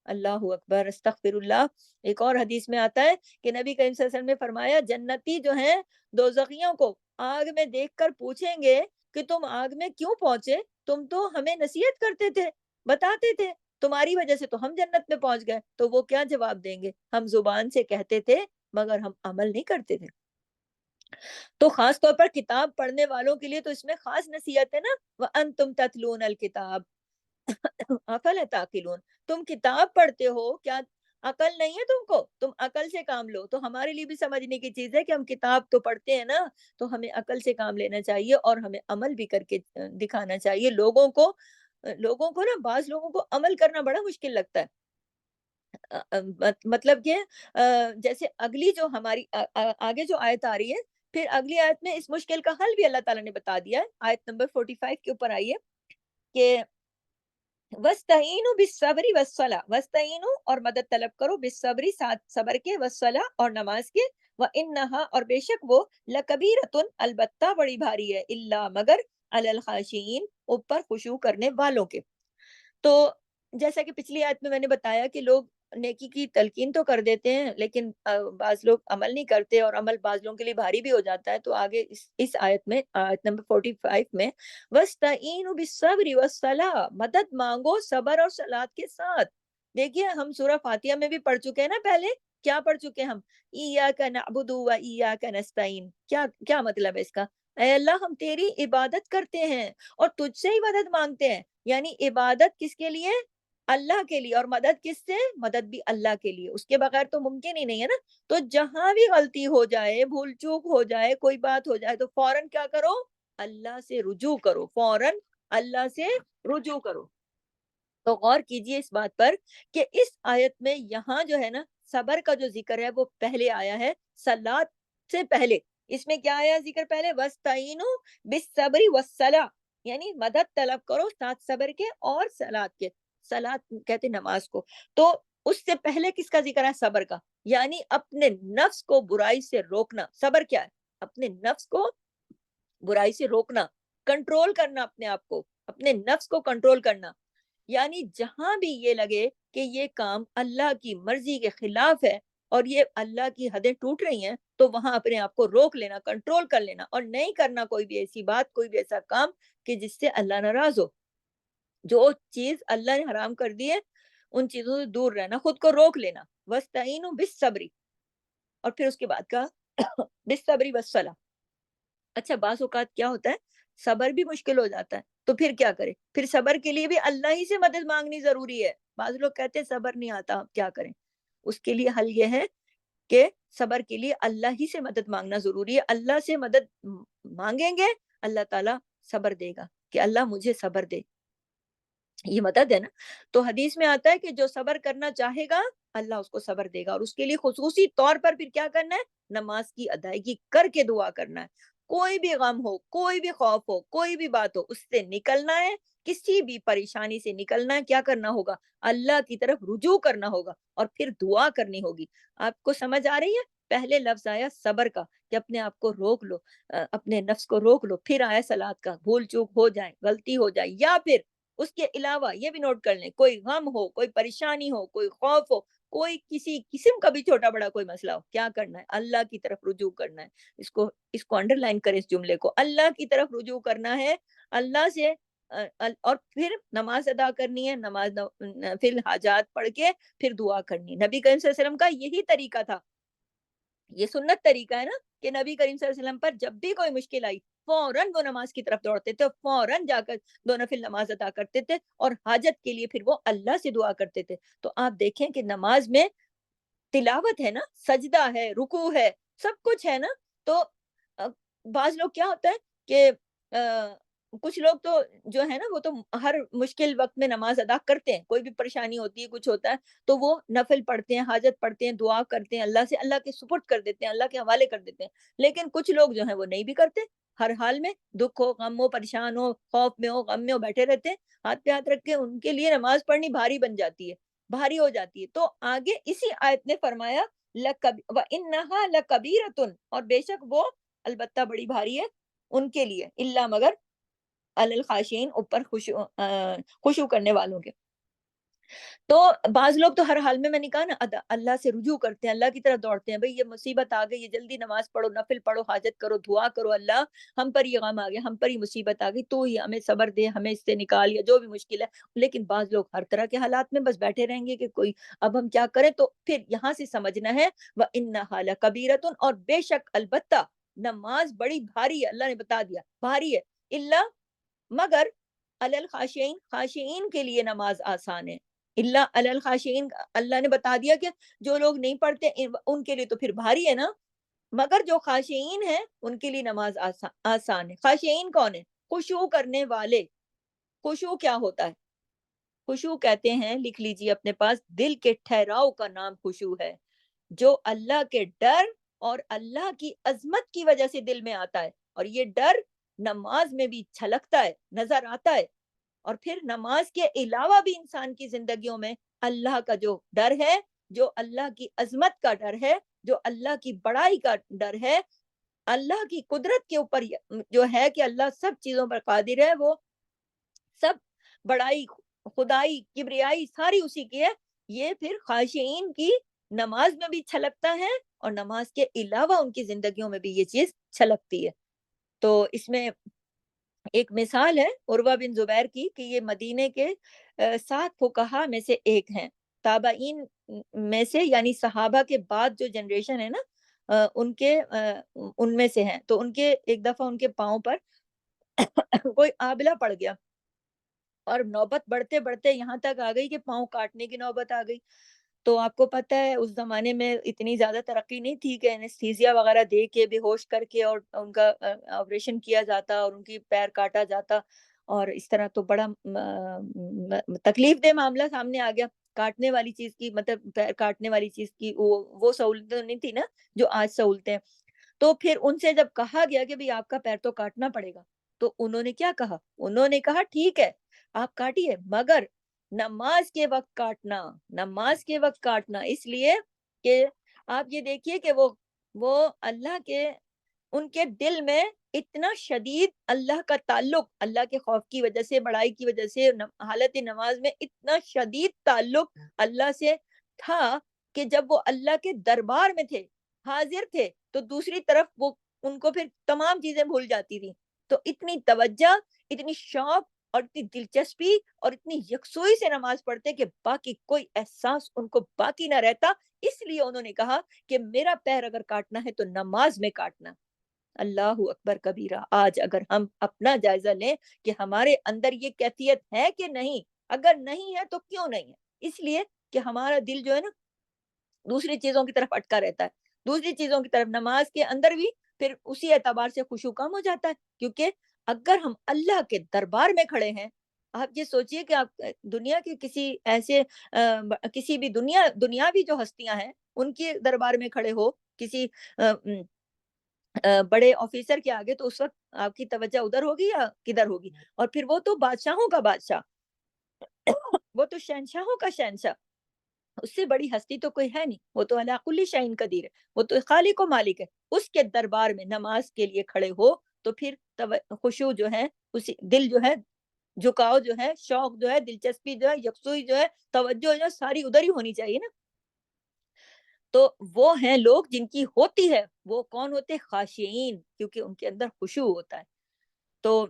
اللہ اکبر، استغفر اللہ. ایک اور حدیث میں آتا ہے کہ نبی کریم صلی اللہ علیہ وسلم نے فرمایا جنتی جو ہیں دوزخیوں کو آگ میں دیکھ کر پوچھیں گے کہ تم آگ میں کیوں پہنچے؟ تم تو ہمیں نصیحت کرتے تھے، بتاتے تھے، تمہاری وجہ سے تو ہم جنت میں پہنچ گئے. تو وہ کیا جواب دیں گے؟ ہم زبان سے کہتے تھے مگر ہم عمل نہیں کرتے تھے. تو خاص طور پر کتاب پڑھنے والوں کے لیے تو اس میں خاص نصیحت ہے نا. وَأَنْتُمْ تَتْلُونَ الْكِتَابَ افلا تعقلون، تم کتاب پڑھتے ہو، کیا عقل نہیں ہے تم کو؟ تم عقل سے کام لو. تو ہمارے لیے بھی سمجھنے کی چیز ہے کہ ہم کتاب تو پڑھتے ہیں نا، تو ہمیں عقل سے کام لینا چاہیے اور ہمیں عمل بھی کر کے دکھانا چاہیے. لوگوں کو نا، بعض لوگوں کو عمل کرنا بڑا مشکل لگتا ہے. مطلب کہ جیسے اگلی جو ہماری آگے جو آیت آ رہی ہے، پھر اگلی آیت میں اس مشکل کا حل بھی اللہ تعالیٰ نے بتا دیا ہے. آیت نمبر 45 کے اوپر آئیے کہ وَاسْتَعِينُوا بِالصَّبْرِ وَالصَّلَاةِ، وَاسْتَعِينُوا اور مدد طلب کرو، بالصبری ساتھ صبر کے، والصلاة اور نماز کے، وَإِنَّهَا اور بے شک وہ، لَكَبِيرَةٌ البتہ بڑی بھاری ہے، إِلَّا مگر، عَلَى الْخَاشِعِينَ اوپر خشوع کرنے والوں کے. تو جیسا کہ پچھلی آیت میں نے بتایا کہ لوگ نیکی کی تلقین تو کر دیتے ہیں لیکن بعض لوگ عمل نہیں کرتے، اور عمل بعض لوگوں کے لیے بھاری بھی ہو جاتا ہے. تو آگے اس آیت میں، آیت نمبر 45 میں، وَاسْتَعِينُوا بِالصَّبْرِ وَالصَّلَاةِ، مدد مانگو صبر اور صلات کے ساتھ. دیکھیے ہم سورہ فاتحہ میں بھی پڑھ چکے ہیں نا پہلے. کیا پڑھ چکے ہم؟ إِيَّاكَ نَعْبُدُ وَإِيَّاكَ نَسْتَعِينُ. کیا مطلب ہے اس کا؟ اے اللہ ہم تیری عبادت کرتے ہیں اور تجھ سے ہی مدد مانگتے ہیں. یعنی عبادت کس کے لیے؟ اللہ کے لیے، اور مدد کس سے؟ مدد بھی اللہ کے لیے، اس کے بغیر تو ممکن ہی نہیں ہے نا۔ تو جہاں بھی غلطی ہو جائے، بھول چوک ہو جائے، کوئی بات ہو جائے، تو فوراً کیا کرو؟ اللہ سے رجوع کرو، فوراً اللہ سے رجوع کرو۔ تو غور کیجئے اس بات پر کہ اس آیت میں یہاں جو ہے نا صبر کا جو ذکر ہے وہ پہلے آیا ہے، صلاۃ سے پہلے۔ اس میں کیا آیا ذکر پہلے؟ وَاسْتَعِینُوا بِالصَّبْرِ وَالصَّلَاةِ، یعنی مدد طلب کرو ساتھ صبر کے اور صلاۃ کے۔ صلاۃ کہتے نماز کو۔ تو اس سے پہلے کس کا ذکر ہے؟ صبر کا، یعنی اپنے نفس کو برائی سے روکنا۔ صبر کیا ہے؟ اپنے نفس کو برائی سے روکنا، کنٹرول کرنا اپنے آپ کو، اپنے نفس کو کنٹرول کرنا۔ یعنی جہاں بھی یہ لگے کہ یہ کام اللہ کی مرضی کے خلاف ہے اور یہ اللہ کی حدیں ٹوٹ رہی ہیں، تو وہاں اپنے آپ کو روک لینا، کنٹرول کر لینا، اور نہیں کرنا کوئی بھی ایسی بات، کوئی بھی ایسا کام کہ جس سے اللہ ناراض ہو۔ جو چیز اللہ نے حرام کر دی ہے ان چیزوں سے دور رہنا، خود کو روک لینا۔ وَاسْتَعِینُوا بِالصَّبْرِ، اور پھر اس کے بعد کا بِالصَّبْرِ وَالصَّلَاةِ۔ اچھا بعض اوقات کیا ہوتا ہے، صبر بھی مشکل ہو جاتا ہے، تو پھر کیا کریں؟ پھر صبر کے لیے بھی اللہ ہی سے مدد مانگنی ضروری ہے۔ بعض لوگ کہتے ہیں صبر نہیں آتا، اب کیا کریں؟ اس کے لیے حل یہ ہے کہ صبر کے لیے اللہ ہی سے مدد مانگنا ضروری ہے۔ اللہ سے مدد مانگیں گے، اللہ تعالیٰ صبر دے گا، کہ اللہ مجھے صبر دے، یہ مدد ہے نا۔ تو حدیث میں آتا ہے کہ جو صبر کرنا چاہے گا اللہ اس کو صبر دے گا، اور اس کے لیے خصوصی طور پر پھر کیا کرنا ہے؟ نماز کی ادائیگی کر کے دعا کرنا ہے۔ کوئی بھی غم ہو، کوئی بھی خوف ہو، کوئی بھی بات ہو، اس سے نکلنا ہے، کسی بھی پریشانی سے نکلنا ہے، کیا کرنا ہوگا؟ اللہ کی طرف رجوع کرنا ہوگا، اور پھر دعا کرنی ہوگی۔ آپ کو سمجھ آ رہی ہے؟ پہلے لفظ آیا صبر کا، کہ اپنے آپ کو روک لو، اپنے نفس کو روک لو، پھر آیا صلات کا، بھول چوک ہو جائے، غلطی ہو جائے، یا پھر اس کے علاوہ یہ بھی نوٹ کر لیں، کوئی غم ہو، کوئی پریشانی ہو، کوئی خوف ہو، کوئی کسی قسم کا بھی چھوٹا بڑا کوئی مسئلہ ہو، کیا کرنا ہے؟ اللہ کی طرف رجوع کرنا ہے۔ اس کو انڈر لائن کریں، اس جملے کو، اللہ کی طرف رجوع کرنا ہے، اللہ سے اور پھر نماز ادا کرنی ہے، نماز پھر حاجات پڑھ کے پھر دعا کرنی ہے۔ نبی کریم صلی اللہ علیہ وسلم کا یہی طریقہ تھا، یہ سنت طریقہ ہے نا، کہ نبی کریم صلی اللہ علیہ وسلم پر جب بھی کوئی مشکل آئی فوراً وہ نماز کی طرف دوڑتے تھے، فوراً جا کر دو نفل نماز ادا کرتے تھے، اور حاجت کے لیے پھر وہ اللہ سے دعا کرتے تھے۔ تو آپ دیکھیں کہ نماز میں تلاوت ہے نا، سجدہ ہے، رکوع ہے، سب کچھ ہے نا۔ تو بعض لوگ کیا ہوتا ہے کہ کچھ لوگ تو جو ہے نا وہ تو ہر مشکل وقت میں نماز ادا کرتے ہیں، کوئی بھی پریشانی ہوتی ہے، کچھ ہوتا ہے تو وہ نفل پڑھتے ہیں، حاجت پڑھتے ہیں، دعا کرتے ہیں اللہ سے، اللہ کے سپرد کر دیتے ہیں، اللہ کے حوالے کر دیتے ہیں۔ لیکن کچھ لوگ جو ہیں وہ نہیں بھی کرتے، ہر حال میں دکھ ہو، غم ہو، پریشان ہو، خوف میں ہو، غم میں ہو، بیٹھے رہتے ہیں، ہاتھ پہ ہاتھ رکھ کے، ان کے لیے نماز پڑھنی بھاری بن جاتی ہے، بھاری ہو جاتی ہے۔ تو آگے اسی آیت نے فرمایا وَإِنَّهَا لَكَبِيرَةٌ، اور بے شک وہ البتہ بڑی بھاری ہے ان کے لیے، اللہ مگر علی الخاشعین، اوپر خشوع کرنے والوں کے۔ تو بعض لوگ تو ہر حال میں نے کہا نا اللہ سے رجوع کرتے ہیں، اللہ کی طرف دوڑتے ہیں، بھئی یہ مصیبت آ گئی، یہ جلدی نماز پڑھو، نفل پڑھو، حاجت کرو، دعا کرو، اللہ ہم پر یہ غم آ گیا، ہم پر یہ مصیبت آ گئی، تو ہی ہمیں صبر دے، ہمیں اس سے نکال، یا جو بھی مشکل ہے۔ لیکن بعض لوگ ہر طرح کے حالات میں بس بیٹھے رہیں گے کہ کوئی اب ہم کیا کریں۔ تو پھر یہاں سے سمجھنا ہے وَإِنَّهَا لَكَبِيرَةٌ، اور بے شک البتہ نماز بڑی بھاری ہے، اللہ نے بتا دیا بھاری ہے، اللہ مگر علی الخاشعین، خاشعین کے لیے نماز آسان ہے۔ اللہ علی الخاشعین، اللہ نے بتا دیا کہ جو لوگ نہیں پڑھتے ان کے لیے تو پھر بھاری ہے نا، مگر جو خاشعین ہیں ان کے لیے نماز آسان ہے۔ خاشعین کون ہے؟ خشوع کرنے والے۔ خشوع کیا ہوتا ہے؟ خشوع کہتے ہیں، لکھ لیجیے اپنے پاس، دل کے ٹھہراؤ کا نام خشوع ہے، جو اللہ کے ڈر اور اللہ کی عظمت کی وجہ سے دل میں آتا ہے، اور یہ ڈر نماز میں بھی چھلکتا ہے، نظر آتا ہے۔ اور پھر نماز کے علاوہ بھی انسان کی زندگیوں میں اللہ کا جو ڈر ہے، جو اللہ کی عظمت کا ڈر ہے، جو اللہ کی بڑائی کا ڈر ہے، اللہ کی قدرت کے اوپر جو ہے کہ اللہ سب چیزوں پر قادر ہے، وہ سب بڑائی، خدائی، کبریائی ساری اسی کی ہے، یہ پھر خاشعین کی نماز میں بھی چھلکتا ہے، اور نماز کے علاوہ ان کی زندگیوں میں بھی یہ چیز چھلکتی ہے۔ تو اس میں ایک مثال ہے عروہ بن زبیر کی، کہ یہ مدینے کے 7 فقہا میں سے ایک ہیں، تابعین میں سے، یعنی صحابہ کے بعد جو جنریشن ہے نا ان میں سے ہیں۔ تو ان کے ایک دفعہ ان کے پاؤں پر کوئی آبلہ پڑ گیا، اور نوبت بڑھتے بڑھتے یہاں تک آ گئی کہ پاؤں کاٹنے کی نوبت آ گئی۔ تو آپ کو پتہ ہے اس زمانے میں اتنی زیادہ ترقی نہیں تھی کہ اینستھیزیا وغیرہ دے کے بے ہوش کر کے اور ان کا آپریشن کیا جاتا اور ان کی پیر کاٹا جاتا، اور اس طرح تو بڑا تکلیف دہ معاملہ سامنے آ گیا۔ کاٹنے والی چیز کی مطلب پیر کاٹنے والی چیز کی وہ سہولتیں نہیں تھی نا جو آج سہولتیں ہیں۔ تو پھر ان سے جب کہا گیا کہ آپ کا پیر تو کاٹنا پڑے گا، تو انہوں نے کیا کہا؟ انہوں نے کہا ٹھیک ہے آپ کاٹیے، مگر نماز کے وقت کاٹنا، نماز کے وقت کاٹنا، اس لیے کہ آپ یہ دیکھیے کہ وہ اللہ کے، ان کے دل میں اتنا شدید اللہ کا تعلق، اللہ کے خوف کی وجہ سے، بڑائی کی وجہ سے، حالت نماز میں اتنا شدید تعلق اللہ سے تھا کہ جب وہ اللہ کے دربار میں تھے، حاضر تھے، تو دوسری طرف وہ ان کو پھر تمام چیزیں بھول جاتی تھی۔ تو اتنی توجہ، اتنی شوق اور اتنی دلچسپی اور اتنی یکسوئی سے نماز پڑھتے کہ باقی کوئی احساس ان کو باقی نہ رہتا۔ اس لیے انہوں نے کہا کہ میرا پیر اگر کاٹنا ہے تو نماز میں کاٹنا۔ اللہ اکبر کبیرہ۔ آج اگر ہم اپنا جائزہ لیں کہ ہمارے اندر یہ کیفیت ہے کہ نہیں، اگر نہیں ہے تو کیوں نہیں ہے؟ اس لیے کہ ہمارا دل جو ہے نا دوسری چیزوں کی طرف اٹکا رہتا ہے، دوسری چیزوں کی طرف، نماز کے اندر بھی پھر اسی اعتبار سے خشوع کم ہو جاتا ہے، کیونکہ اگر ہم اللہ کے دربار میں کھڑے ہیں، آپ یہ سوچئے کہ آپ دنیا کے کسی ایسے کسی بھی دنیاوی جو ہستیاں ہیں ان کے دربار میں کھڑے ہو، کسی بڑے آفیسر کے آگے، تو اس وقت آپ کی توجہ ادھر ہوگی یا کدھر ہوگی؟ اور پھر وہ تو بادشاہوں کا بادشاہ، وہ تو شہنشاہوں کا شہنشاہ، اس سے بڑی ہستی تو کوئی ہے نہیں، وہ تو علی کل شیء قدیر ہے، وہ تو خالق و مالک ہے۔ اس کے دربار میں نماز کے لیے کھڑے ہو تو پھر خشوع جو ہے، اسی دل جو ہے، جھکاؤ جو ہے، شوق جو ہے، دلچسپی جو ہے، یکسوئی جو ہے، توجہ جو ہے، ساری ادھر ہی ہونی چاہیے نا۔ تو وہ ہیں لوگ جن کی ہوتی ہے، وہ کون ہوتے؟ خاشعین، کیونکہ ان کے اندر خشوع ہوتا ہے۔ تو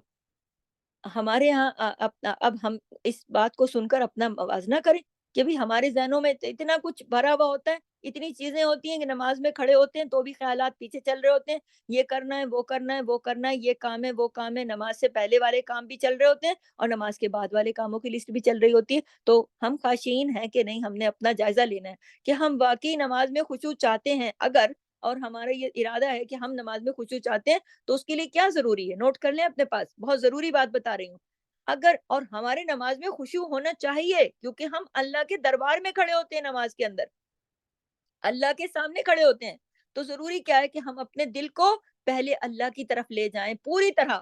ہمارے ہاں اب ہم اس بات کو سن کر اپنا موازنہ کریں کہ بھی ہمارے ذہنوں میں اتنا کچھ بھرا ہوا ہوتا ہے، اتنی چیزیں ہوتی ہیں کہ نماز میں کھڑے ہوتے ہیں تو بھی خیالات پیچھے چل رہے ہوتے ہیں، یہ کرنا ہے، وہ کرنا ہے، وہ کرنا ہے، یہ کام ہے، وہ کام ہے، نماز سے پہلے والے کام بھی چل رہے ہوتے ہیں اور نماز کے بعد والے کاموں کی لسٹ بھی چل رہی ہوتی ہے۔ تو ہم خاشعین ہیں کہ نہیں؟ ہم نے اپنا جائزہ لینا ہے کہ ہم واقعی نماز میں خشوع چاہتے ہیں، اگر، اور ہمارا یہ ارادہ ہے کہ ہم نماز میں خشوع چاہتے ہیں، تو اس کے لیے کیا ضروری ہے؟ نوٹ کر لیں اپنے پاس، بہت ضروری بات بتا رہی ہوں۔ اگر، اور ہمارے نماز میں خشوع ہونا چاہیے کیونکہ ہم اللہ کے دربار میں کھڑے ہوتے ہیں، نماز کے اندر اللہ کے سامنے کھڑے ہوتے ہیں، تو ضروری کیا ہے کہ ہم اپنے دل کو پہلے اللہ کی طرف لے جائیں پوری طرح،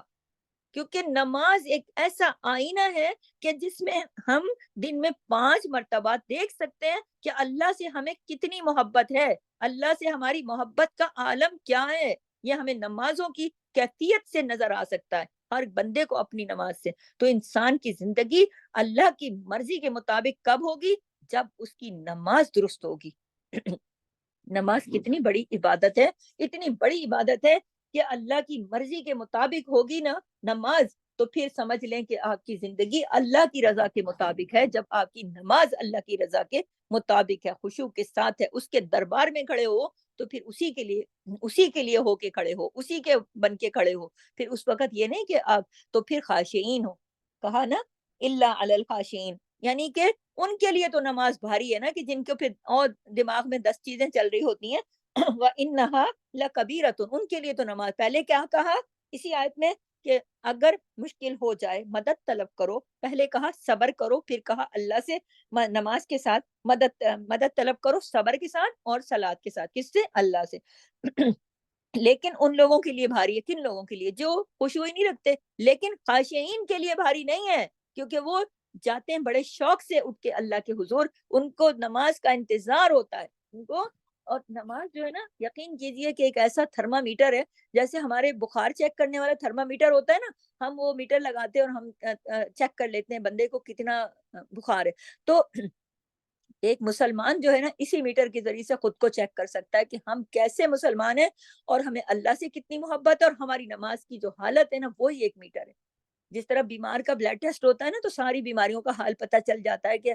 کیونکہ نماز ایک ایسا آئینہ ہے کہ جس میں ہم دن میں 5 مرتبہ دیکھ سکتے ہیں کہ اللہ سے ہمیں کتنی محبت ہے، اللہ سے ہماری محبت کا عالم کیا ہے، یہ ہمیں نمازوں کی کیفیت سے نظر آ سکتا ہے، ہر بندے کو اپنی نماز سے۔ تو انسان کی زندگی اللہ کی مرضی کے مطابق کب ہوگی؟ جب اس کی نماز درست ہوگی۔ نماز کتنی بڑی عبادت ہے، اتنی بڑی عبادت ہے کہ اللہ کی مرضی کے مطابق ہوگی نا نماز، تو پھر سمجھ لیں کہ آپ کی زندگی اللہ کی رضا کے مطابق ہے۔ جب آپ کی نماز اللہ کی رضا کے مطابق ہے، خشوع کے ساتھ ہے، اس کے دربار میں کھڑے ہو، تو پھر اسی کے لیے ہو کے کھڑے ہو، اسی کے بن کے کھڑے ہو، پھر اس وقت یہ نہیں کہ آپ تو پھر خاشعین ہو، کہا نا الا علی الخاشعین، یعنی کہ ان کے لیے تو نماز بھاری ہے نا، کہ جن کو پھر اور دماغ میں 10 چیزیں چل رہی ہوتی ہیں۔ وَإِنَّهَا لَكَبِيرَةٌ، ان کے لیے تو نماز، پہلے کیا کہا اسی آیت میں کہ اگر مشکل ہو جائے مدد طلب کرو، پہلے کہا صبر کرو، پھر کہا اللہ سے نماز کے ساتھ مدد طلب کرو، صبر کے ساتھ اور صلات کے ساتھ، کس سے؟ اللہ سے۔ لیکن ان لوگوں کے لیے بھاری ہے، کن لوگوں کے لیے؟ جو خشوع ہی نہیں رکھتے، لیکن خاشعین کے لیے بھاری نہیں ہے، کیونکہ وہ جاتے ہیں بڑے شوق سے اٹھ کے اللہ کے حضور، ان کو نماز کا انتظار ہوتا ہے ان کو۔ اور نماز جو ہے نا، یقین کیجئے کہ ایک ایسا تھرما میٹر ہے، جیسے ہمارے بخار چیک کرنے والا تھرما میٹر ہوتا ہے نا، ہم وہ میٹر لگاتے ہیں اور ہم چیک کر لیتے ہیں بندے کو کتنا بخار ہے۔ تو ایک مسلمان جو ہے نا، اسی میٹر کے ذریعے سے خود کو چیک کر سکتا ہے کہ ہم کیسے مسلمان ہیں اور ہمیں اللہ سے کتنی محبت ہے، اور ہماری نماز کی جو حالت ہے نا، وہی ایک میٹر ہے۔ جس طرح بیمار کا بلڈ ٹیسٹ ہوتا ہے نا، تو ساری بیماریوں کا حال پتہ چل جاتا ہے کہ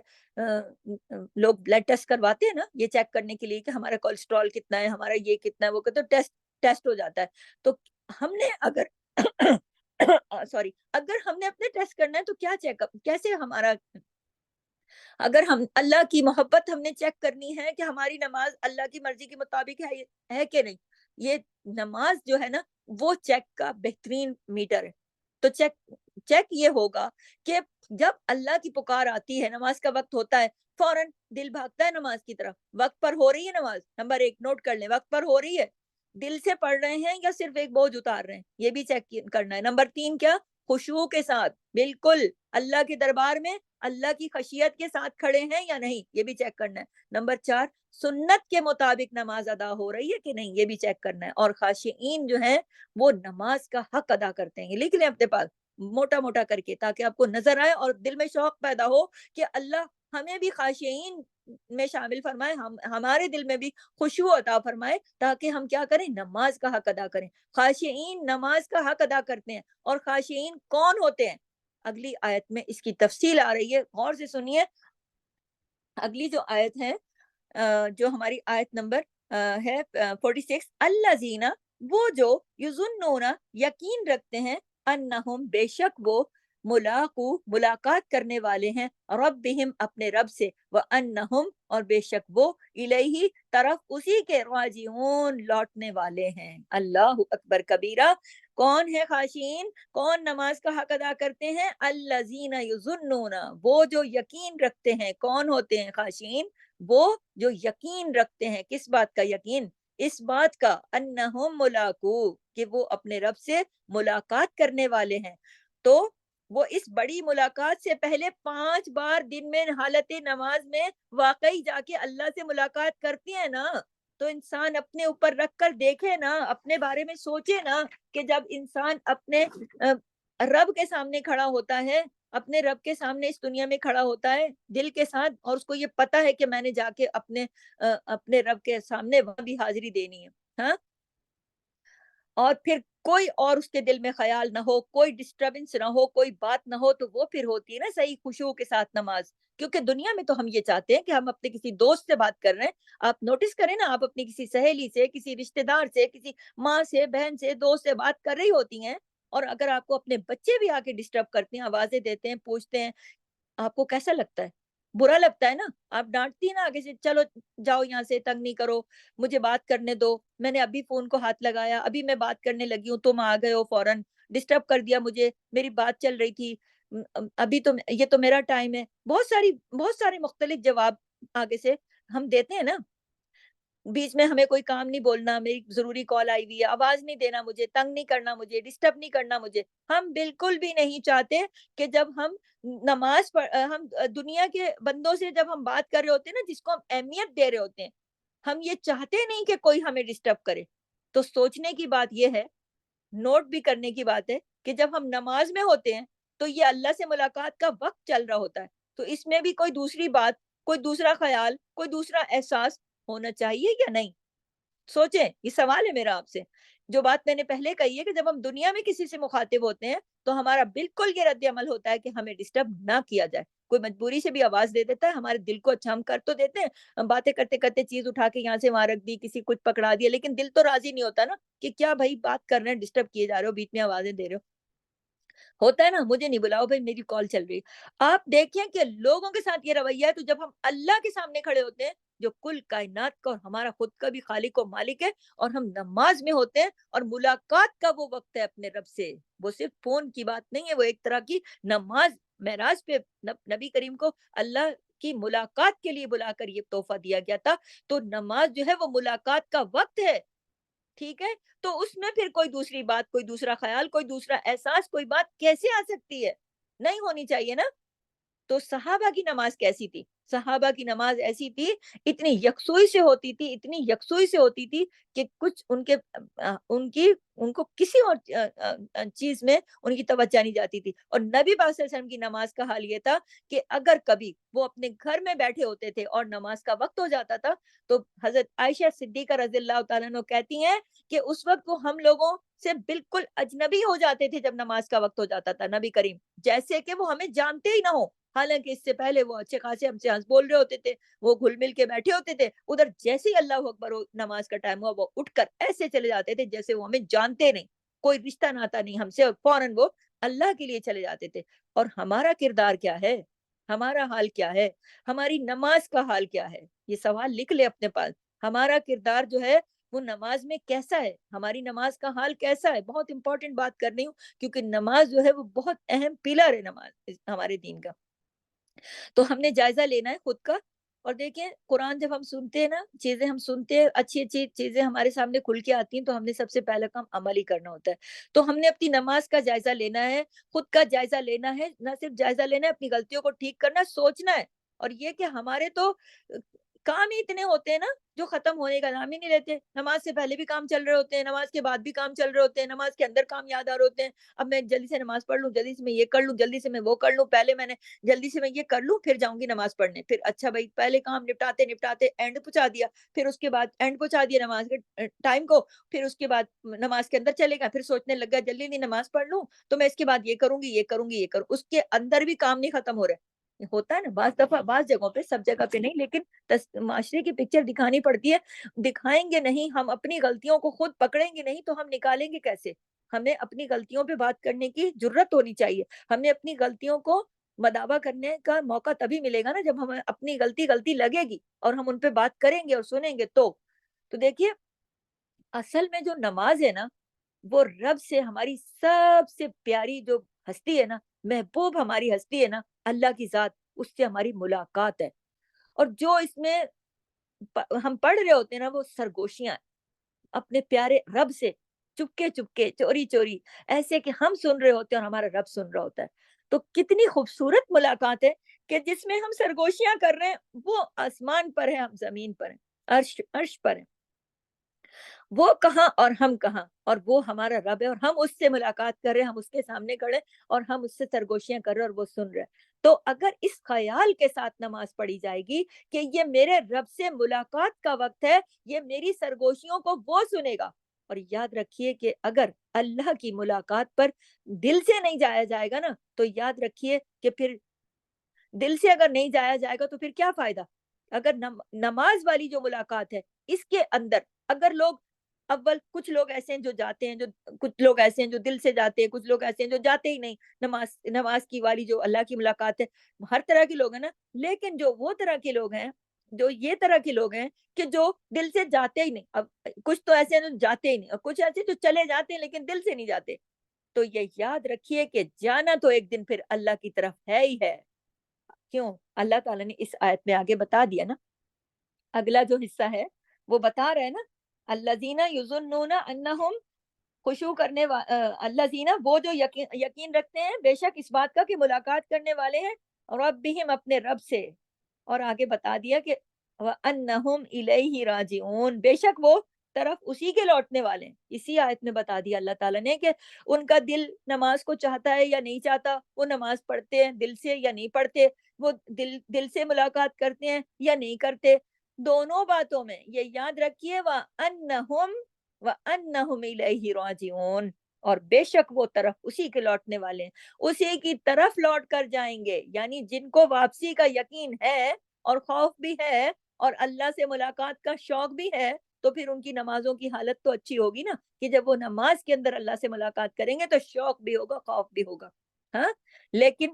لوگ بلڈ ٹیسٹ کرواتے ہیں نا، یہ چیک کرنے کے لیے کہ ہمارا کولیسٹرول کتنا ہے، ہمارا یہ کتنا ہے، وہ کہتے ٹیسٹ ہو جاتا ہے۔ تو ہم نے اگر سوری، اگر ہم نے اپنے ٹیسٹ کرنا ہے تو کیا چیک اپ کیسے ہمارا، اگر ہم اللہ کی محبت ہم نے چیک کرنی ہے کہ ہماری نماز اللہ کی مرضی کے مطابق ہے کہ نہیں، یہ نماز جو ہے نا وہ چیک کا بہترین میٹر ہے۔ تو چیک یہ ہوگا کہ جب اللہ کی پکار آتی ہے، نماز کا وقت ہوتا ہے، فوراً دل بھاگتا ہے نماز کی طرف، وقت پر ہو رہی ہے نماز، نمبر 1 نوٹ کر لیں، وقت پر ہو رہی ہے، دل سے پڑھ رہے ہیں یا صرف ایک بوجھ اتار رہے ہیں، یہ بھی چیک کرنا ہے۔ نمبر 3 کیا، خشوع کے ساتھ بالکل اللہ کے دربار میں اللہ کی خشیت کے ساتھ کھڑے ہیں یا نہیں، یہ بھی چیک کرنا ہے۔ نمبر 4 سنت کے مطابق نماز ادا ہو رہی ہے کہ نہیں، یہ بھی چیک کرنا ہے۔ اور خاشعین جو ہیں وہ نماز کا حق ادا کرتے ہیں، یہ لکھ لیں اپنے پاس موٹا موٹا کر کے، تاکہ آپ کو نظر آئے اور دل میں شوق پیدا ہو کہ اللہ ہمیں بھی خاشعین میں شامل فرمائے، ہمارے دل میں بھی خشوع عطا فرمائے، تاکہ ہم کیا کریں، نماز کا حق ادا کریں۔ خاشعین نماز کا حق ادا کرتے ہیں، اور خاشعین کون ہوتے ہیں، اگلی آیت میں اس کی تفصیل آ رہی ہے، غور سے سنیے۔ اگلی جو آیت ہے، جو ہماری آیت نمبر ہے 46، الذین، وہ جو یظنون یقین رکھتے ہیں، انہم بے شک وہ ملاقو ملاقات کرنے والے ہیں، ربہم اپنے رب سے، وانہم اور بے شک وہ الیہ طرف اسی کے راجعون لوٹنے والے ہیں۔ اللہ اکبر کبیرہ۔ کون ہے خاشعین، کون نماز کا حق ادا کرتے ہیں، الذین یظنون، وہ جو یقین رکھتے ہیں۔ کون ہوتے ہیں خاشعین، وہ جو یقین رکھتے ہیں، کس بات کا یقین، اس بات کا، انہم ملاقو، کہ وہ اپنے رب سے ملاقات کرنے والے ہیں۔ تو وہ اس بڑی ملاقات سے پہلے 5 بار دن میں حالت نماز میں واقعی جا کے اللہ سے ملاقات کرتی ہیں نا، تو انسان اپنے اوپر رکھ کر دیکھے نا، اپنے بارے میں سوچے نا، کہ جب انسان اپنے رب کے سامنے کھڑا ہوتا ہے، اپنے رب کے سامنے اس دنیا میں کھڑا ہوتا ہے دل کے ساتھ، اور اس کو یہ پتا ہے کہ میں نے جا کے اپنے رب کے سامنے وہاں بھی حاضری دینی ہے، ہاں، اور پھر کوئی اور اس کے دل میں خیال نہ ہو، کوئی ڈسٹربنس نہ ہو، کوئی بات نہ ہو، تو وہ پھر ہوتی ہے نا صحیح خشوع کے ساتھ نماز۔ کیونکہ دنیا میں تو ہم یہ چاہتے ہیں کہ ہم اپنے کسی دوست سے بات کر رہے ہیں، آپ نوٹس کریں نا، آپ اپنی کسی سہیلی سے، کسی رشتہ دار سے، کسی ماں سے، بہن سے، دوست سے بات کر رہی ہوتی ہیں، اور اگر آپ کو اپنے بچے بھی آ کے ڈسٹرب کرتے ہیں، آوازیں دیتے ہیں، پوچھتے ہیں، آپ کو کیسا لگتا ہے؟ برا لگتا ہے نا، آپ ڈانٹتی ہیں نا آگے سے، چلو جاؤ یہاں سے، تنگ نہیں کرو، مجھے بات کرنے دو، میں نے ابھی فون کو ہاتھ لگایا، ابھی میں بات کرنے لگی ہوں، تم آ گئے ہو فوراً، ڈسٹرب کر دیا مجھے، میری بات چل رہی تھی، ابھی تو یہ تو میرا ٹائم ہے، بہت سارے مختلف جواب آگے سے ہم دیتے ہیں نا، بیچ میں ہمیں کوئی کام نہیں بولنا، میری ضروری کال آئی ہوئی ہے، آواز نہیں دینا مجھے، تنگ نہیں کرنا مجھے، ڈسٹرب نہیں کرنا مجھے۔ ہم بالکل بھی نہیں چاہتے کہ جب ہم نماز پڑھ ہم دنیا کے بندوں سے جب ہم بات کر رہے ہوتے ہیں نا، جس کو ہم اہمیت دے رہے ہوتے ہیں، ہم یہ چاہتے نہیں کہ کوئی ہمیں ڈسٹرب کرے۔ تو سوچنے کی بات یہ ہے، نوٹ بھی کرنے کی بات ہے، کہ جب ہم نماز میں ہوتے ہیں تو یہ اللہ سے ملاقات کا وقت چل رہا ہوتا ہے، تو اس میں بھی کوئی دوسری بات، کوئی دوسرا خیال، کوئی دوسرا احساس ہونا چاہیے یا نہیں؟ سوچیں، یہ سوال ہے میرا آپ سے۔ جو بات میں نے پہلے کہی ہے کہ جب ہم دنیا میں کسی سے مخاطب ہوتے ہیں تو ہمارا بالکل یہ رد عمل ہوتا ہے کہ ہمیں ڈسٹرب نہ کیا جائے۔ کوئی مجبوری سے بھی آواز دے دیتا ہے، ہمارے دل کو اچھا ہم کر تو دیتے ہیں، ہم باتیں کرتے کرتے چیز اٹھا کے یہاں سے وہاں رکھ دی، کسی کچھ پکڑا دیا، لیکن دل تو راضی نہیں ہوتا نا، کہ کیا بھائی بات کر رہے ہیں، ڈسٹرب کیے جا رہے ہو، بیچ میں آوازیں دے رہے ہو۔ ہوتا ہے نا، مجھے نہیں بلاؤ بھائی، میری کال چل رہی ہے۔ آپ دیکھیں کہ لوگوں کے ساتھ یہ رویہ ہے، تو جب ہم اللہ کے سامنے کھڑے ہوتے ہیں، جو کل کائنات کا اور ہمارا خود کا بھی خالق و مالک ہے، اور ہم نماز میں ہوتے ہیں، اور ملاقات کا وہ وقت ہے اپنے رب سے، وہ صرف فون کی بات نہیں ہے، وہ ایک طرح کی نماز، معراج پہ نبی کریم کو اللہ کی ملاقات کے لیے بلا کر یہ تحفہ دیا گیا تھا۔ تو نماز جو ہے وہ ملاقات کا وقت ہے، ٹھیک ہے؟ تو اس میں پھر کوئی دوسری بات، کوئی دوسرا خیال، کوئی دوسرا احساس، کوئی بات کیسے آ سکتی ہے؟ نہیں ہونی چاہیے نا۔ تو صحابہ کی نماز کیسی تھی؟ صحابہ کی نماز ایسی تھی، اتنی یکسوئی سے ہوتی تھی، اتنی یکسوئی سے ہوتی تھی کہ کچھ ان کو کسی اور چیز میں ان کی توجہ نہیں جاتی تھی۔ اور نبی پاک صلی اللہ علیہ وسلم کی نماز کا حال یہ تھا کہ اگر کبھی وہ اپنے گھر میں بیٹھے ہوتے تھے اور نماز کا وقت ہو جاتا تھا، تو حضرت عائشہ صدیقہ رضی اللہ تعالیٰ عنہ کہتی ہیں کہ اس وقت وہ ہم لوگوں سے بالکل اجنبی ہو جاتے تھے جب نماز کا وقت ہو جاتا تھا، نبی کریم جیسے کہ وہ ہمیں جانتے ہی نہ ہو، حالانکہ اس سے پہلے وہ اچھے خاصے ہم سے ہنس بول رہے ہوتے تھے، وہ گھل مل کے بیٹھے ہوتے تھے، ادھر جیسے ہی اللہ اکبر نماز کا ٹائم ہوا، وہ اٹھ کر ایسے چلے جاتے تھے جیسے وہ ہمیں جانتے نہیں، کوئی رشتہ ناتا نہیں ہم سے، اور فوراً وہ اللہ کے لیے چلے جاتے تھے۔ اور ہمارا کردار کیا ہے؟ ہمارا حال کیا ہے؟ ہماری نماز کا حال کیا ہے؟ یہ سوال لکھ لے اپنے پاس۔ ہمارا کردار جو ہے وہ نماز میں کیسا ہے؟ ہماری نماز کا حال کیسا ہے؟ بہت امپورٹنٹ بات کر رہی ہوں، کیونکہ نماز جو ہے وہ بہت اہم پلر ہے نماز ہمارے دین کا۔ تو ہم نے جائزہ لینا ہے خود کا۔ اور دیکھیں قرآن جب ہم سنتے ہیں نا، چیزیں ہم سنتے ہیں، اچھی اچھی چیزیں ہمارے سامنے کھل کے آتی ہیں، تو ہم نے سب سے پہلا کام عمل ہی کرنا ہوتا ہے۔ تو ہم نے اپنی نماز کا جائزہ لینا ہے، خود کا جائزہ لینا ہے، نہ صرف جائزہ لینا ہے، اپنی غلطیوں کو ٹھیک کرنا ہے، سوچنا ہے۔ اور یہ کہ ہمارے تو کام ہی اتنے ہوتے ہیں نا جو ختم ہونے کا نام ہی نہیں لیتے۔ نماز سے پہلے بھی کام چل رہے ہوتے ہیں، نماز کے بعد بھی کام چل رہے ہوتے ہیں، نماز کے اندر کام یاد آ رہے ہوتے ہیں۔ اب میں جلدی سے نماز پڑھ لوں، جلدی سے میں یہ کر لوں، جلدی سے میں وہ کر لوں، پہلے میں نے جلدی سے میں یہ کر لوں، پھر جاؤں گی نماز پڑھنے۔ پھر اچھا بھائی پہلے کام نپٹاتے نپٹاتے اینڈ پہنچا دیا، پھر اس کے بعد اینڈ پہنچا دیا نماز کے ٹائم کو، پھر اس کے بعد نماز کے اندر چلے گا، پھر سوچنے لگ گیا جلدی نہیں نماز پڑھ لوں تو میں اس کے بعد یہ کروں گی، یہ کروں گی، یہ کروں، اس کے اندر بھی کام نہیں ختم ہو رہا ہے۔ ہوتا ہے نا بعض دفعہ، بعض جگہوں پہ، سب جگہ پہ نہیں، لیکن معاشرے کی پکچر دکھانی پڑتی ہے۔ دکھائیں گے نہیں، ہم اپنی غلطیوں کو خود پکڑیں گے نہیں تو ہم نکالیں گے کیسے؟ ہمیں اپنی غلطیوں پہ بات کرنے کی جرت ہونی چاہیے۔ ہمیں اپنی غلطیوں کو مداوع کرنے کا موقع تبھی ملے گا نا جب ہمیں اپنی غلطی لگے گی اور ہم ان پہ بات کریں گے اور سنیں گے تو دیکھیے اصل میں جو نماز ہے نا، وہ رب سے ہماری سب سے پیاری جو ہستی ہے نا، محبوب ہماری ہستی ہے نا، اللہ کی ذات، اس سے ہماری ملاقات ہے۔ اور جو اس میں ہم پڑھ رہے ہوتے ہیں نا، وہ سرگوشیاں ہیں اپنے پیارے رب سے، چپکے چپکے، چوری چوری، ایسے کہ ہم سن رہے ہوتے ہیں اور ہمارا رب سن رہا ہوتا ہے۔ تو کتنی خوبصورت ملاقات ہے کہ جس میں ہم سرگوشیاں کر رہے ہیں، وہ آسمان پر ہے، ہم زمین پر ہیں، عرش پر ہیں۔ وہ کہاں اور ہم کہاں، اور وہ ہمارا رب ہے، اور ہم اس سے ملاقات کر رہے ہیں، ہم اس کے سامنے کھڑے اور ہم اس سے سرگوشیاں کر رہے ہیں اور وہ سن رہے ہیں۔ تو اگر اس خیال کے ساتھ نماز پڑھی جائے گی کہ یہ میرے رب سے ملاقات کا وقت ہے، یہ میری سرگوشیوں کو وہ سنے گا۔ اور یاد رکھیے کہ اگر اللہ کی ملاقات پر دل سے نہیں جایا جائے گا نا، تو یاد رکھیے کہ پھر دل سے اگر نہیں جایا جائے گا تو پھر کیا فائدہ؟ اگر نماز والی جو ملاقات ہے، اس کے اندر اگر لوگ اول، کچھ لوگ ایسے ہیں جو جاتے ہیں، جو کچھ لوگ ایسے ہیں جو دل سے جاتے ہیں، کچھ لوگ ایسے ہیں جو جاتے ہی نہیں۔ نماز کی والی جو اللہ کی ملاقات ہے، ہر طرح کے لوگ ہیں نا، لیکن جو وہ طرح کے لوگ ہیں، جو یہ طرح کے لوگ ہیں کہ جو دل سے جاتے ہی نہیں، اب کچھ تو ایسے ہیں جو جاتے ہی نہیں، اور کچھ ایسے جو چلے جاتے ہیں لیکن دل سے نہیں جاتے۔ تو یہ یاد رکھیے کہ جانا تو ایک دن پھر اللہ کی طرف ہے ہی ہے۔ کیوں؟ اللہ تعالیٰ نے اس آیت میں آگے بتا دیا نا، اگلا جو حصہ ہے وہ بتا رہے ہیں نا، الذین یظنون انہم، خشوع کرنے الذین، وہ جو یقین رکھتے ہیں بے شک اس بات کا کہ ملاقات کرنے والے ہیں ربہم، اپنے رب سے۔ اور آگے بتا دیا کہ وانہم الیہ راجعون، بے شک وہ طرف اسی کے لوٹنے والے ہیں۔ اسی آیت میں بتا دیا اللہ تعالیٰ نے کہ ان کا دل نماز کو چاہتا ہے یا نہیں چاہتا، وہ نماز پڑھتے ہیں دل سے یا نہیں پڑھتے، وہ دل سے ملاقات کرتے ہیں یا نہیں کرتے۔ دونوں باتوں میں یہ یاد رکھیے، وَأَنَّهُمْ إِلَيْهِ رَاجِعُونَ، اور بے شک وہ طرف اسی کے لوٹنے والے ہیں، اسی کی طرف لوٹ کر جائیں گے۔ یعنی جن کو واپسی کا یقین ہے اور خوف بھی ہے اور اللہ سے ملاقات کا شوق بھی ہے، تو پھر ان کی نمازوں کی حالت تو اچھی ہوگی نا، کہ جب وہ نماز کے اندر اللہ سے ملاقات کریں گے تو شوق بھی ہوگا، خوف بھی ہوگا۔ ہاں، لیکن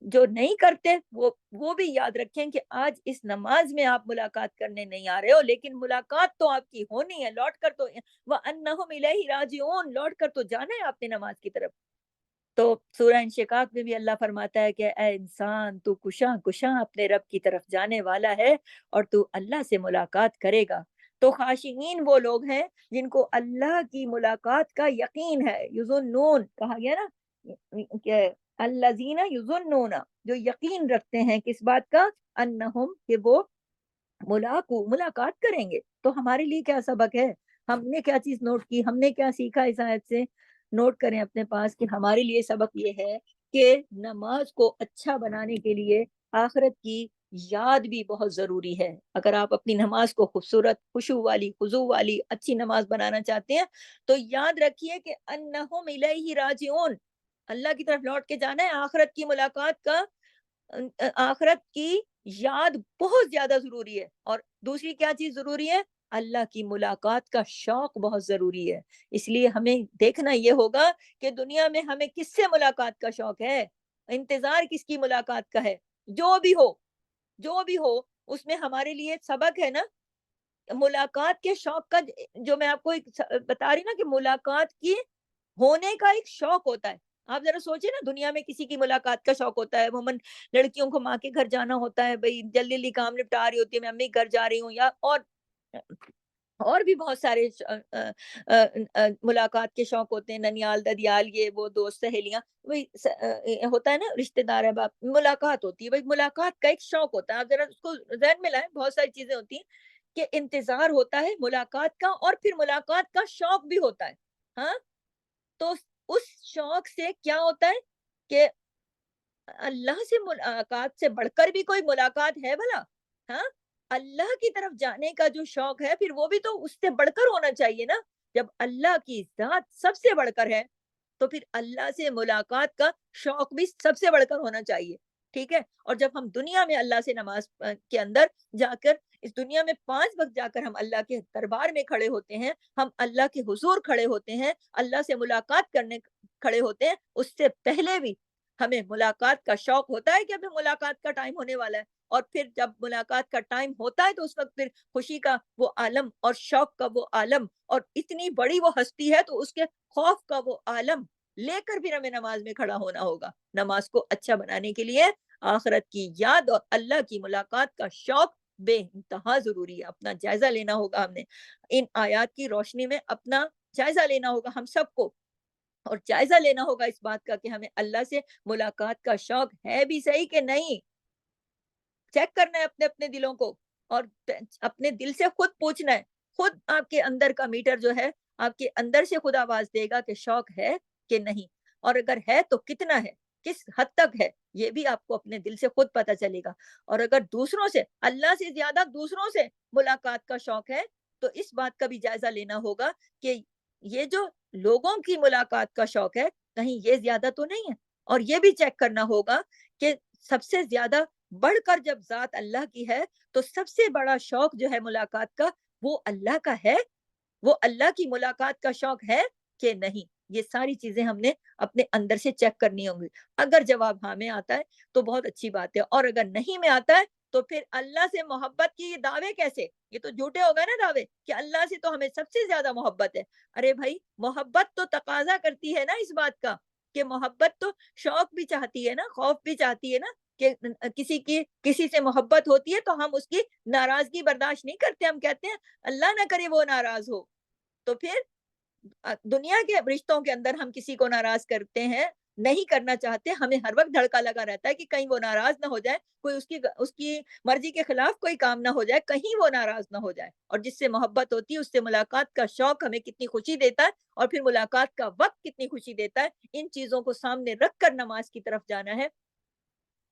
جو نہیں کرتے وہ بھی یاد رکھیں کہ آج اس نماز میں آپ ملاقات کرنے نہیں آ رہے ہو، لیکن ملاقات تو آپ کی ہونی ہے، لوٹ کر تو وَأَنَّهُمْ إِلَيْهِ رَاجِعُونَ، لوٹ کر تو جانا ہے آپ نے نماز کی طرف۔ تو سورہ انشقاق میں بھی اللہ فرماتا ہے کہ اے انسان، تو کشاں کشاں اپنے رب کی طرف جانے والا ہے اور تو اللہ سے ملاقات کرے گا۔ تو خاشعین وہ لوگ ہیں جن کو اللہ کی ملاقات کا یقین ہے، یظنون کہا گیا نا کہ الذین یظنون، جو یقین رکھتے ہیں کس بات کا، انہم، کہ وہ ملاقات کریں گے۔ تو ہمارے لیے کیا سبق ہے؟ ہم نے کیا چیز نوٹ کی، ہم نے کیا سیکھا اس آیت سے؟ نوٹ کریں اپنے پاس کہ ہمارے لیے سبق یہ ہے کہ نماز کو اچھا بنانے کے لیے آخرت کی یاد بھی بہت ضروری ہے۔ اگر آپ اپنی نماز کو خوبصورت، خشوع والی، خضوع والی اچھی نماز بنانا چاہتے ہیں تو یاد رکھیے کہ انہم الیہ راجعون، اللہ کی طرف لوٹ کے جانا ہے۔ آخرت کی ملاقات کا، آخرت کی یاد بہت زیادہ ضروری ہے۔ اور دوسری کیا چیز ضروری ہے؟ اللہ کی ملاقات کا شوق بہت ضروری ہے. اس لیے ہمیں دیکھنا یہ ہوگا کہ دنیا میں ہمیں کس سے ملاقات کا شوق ہے، انتظار کس کی ملاقات کا ہے. جو بھی ہو، جو بھی ہو، اس میں ہمارے لیے سبق ہے نا ملاقات کے شوق کا. جو میں آپ کو ایک بتا رہی نا کہ ملاقات کی ہونے کا ایک شوق ہوتا ہے. آپ ذرا سوچیں نا، دنیا میں کسی کی ملاقات کا شوق ہوتا ہے، عموماً لڑکیوں کو ماں کے گھر جانا ہوتا ہے، بھئی جلدی جلدی کام نپٹا رہی ہوتی ہے، میں امی کے گھر جا رہی ہوں، یا اور بھی بہت سارے ملاقات کے شوق ہوتے ہیں، ننیال ددیال یہ وہ دوست سہیلیاں. وہی ہوتا ہے نا رشتے دار ہے باپ، ملاقات ہوتی ہے. بھائی ملاقات کا ایک شوق ہوتا ہے، آپ ذرا اس کو ذہن میں لائیں. بہت ساری چیزیں ہوتی ہیں کہ انتظار ہوتا ہے ملاقات کا، اور پھر ملاقات کا شوق بھی ہوتا ہے. ہاں، تو اس شوق سے کیا ہوتا ہے کہ اللہ سے ملاقات سے بڑھ کر بھی کوئی ملاقات ہے بھلا؟ ہاں، اللہ کی طرف جانے کا جو شوق ہے پھر وہ بھی تو اس سے بڑھ کر ہونا چاہیے نا. جب اللہ کی ذات سب سے بڑھ کر ہے تو پھر اللہ سے ملاقات کا شوق بھی سب سے بڑھ کر ہونا چاہیے. ٹھیک ہے. اور جب ہم دنیا میں اللہ سے نماز کے اندر جا کر، اس دنیا میں 5 وقت جا کر ہم اللہ کے دربار میں کھڑے ہوتے ہیں، ہم اللہ کے حضور کھڑے ہوتے ہیں، اللہ سے ملاقات کرنے کھڑے ہوتے ہیں، اس سے پہلے بھی ہمیں ملاقات کا شوق ہوتا ہے کہ ابھی ملاقات کا ٹائم ہونے والا ہے. اور پھر جب ملاقات کا ٹائم ہوتا ہے تو اس وقت پھر خوشی کا وہ عالم اور شوق کا وہ عالم، اور اتنی بڑی وہ ہستی ہے تو اس کے خوف کا وہ عالم لے کر پھر ہمیں نماز میں کھڑا ہونا ہوگا. نماز کو اچھا بنانے کے لیے آخرت کی یاد اور اللہ کی ملاقات کا شوق بے انتہا ضروری ہے. اپنا جائزہ لینا ہوگا ہم نے، ان آیات کی روشنی میں اپنا جائزہ لینا ہوگا ہم سب کو، اور جائزہ لینا ہوگا اس بات کا کہ ہمیں اللہ سے ملاقات کا شوق ہے بھی صحیح کہ نہیں. چیک کرنا ہے اپنے اپنے دلوں کو، اور اپنے دل سے خود پوچھنا ہے. خود آپ کے اندر کا میٹر جو ہے، آپ کے اندر سے خود آواز دے گا کہ شوق ہے کہ نہیں، اور اگر ہے تو کتنا ہے، کس حد تک ہے، یہ بھی آپ کو اپنے دل سے خود پتا چلے گا. اور اگر دوسروں سے، اللہ سے زیادہ دوسروں سے ملاقات کا شوق ہے تو اس بات کا بھی جائزہ لینا ہوگا کہ یہ جو لوگوں کی ملاقات کا شوق ہے کہیں یہ زیادہ تو نہیں ہے. اور یہ بھی چیک کرنا ہوگا کہ سب سے زیادہ بڑھ کر جب ذات اللہ کی ہے تو سب سے بڑا شوق جو ہے ملاقات کا وہ اللہ کا ہے، وہ اللہ کی ملاقات کا شوق ہے کہ نہیں. یہ ساری چیزیں ہم نے اپنے اندر سے چیک کرنی ہوں گی. اگر جواب ہاں میں آتا ہے تو بہت اچھی بات ہے، اور اگر نہیں میں آتا ہے تو پھر اللہ سے محبت کی یہ دعوے کیسے؟ یہ تو جھوٹے ہو گئے نا دعوے کہ اللہ سے تو ہمیں سب سے زیادہ محبت ہے. ارے بھائی، محبت تو تقاضا کرتی ہے نا اس بات کا کہ محبت تو شوق بھی چاہتی ہے نا، خوف بھی چاہتی ہے نا کہ کسی سے محبت ہوتی ہے تو ہم اس کی ناراضگی برداشت نہیں کرتے. ہم کہتے ہیں اللہ نہ کرے وہ ناراض ہو. تو پھر دنیا کے رشتوں کے اندر ہم کسی کو ناراض کرتے ہیں، نہیں کرنا چاہتے. ہمیں ہر وقت دھڑکا لگا رہتا ہے کہ کہیں وہ ناراض نہ ہو جائے، کوئی اس کی مرضی کے خلاف کوئی کام نہ ہو جائے، کہیں وہ ناراض نہ ہو جائے. اور جس سے محبت ہوتی ہے اس سے ملاقات کا شوق ہمیں کتنی خوشی دیتا ہے، اور پھر ملاقات کا وقت کتنی خوشی دیتا ہے. ان چیزوں کو سامنے رکھ کر نماز کی طرف جانا ہے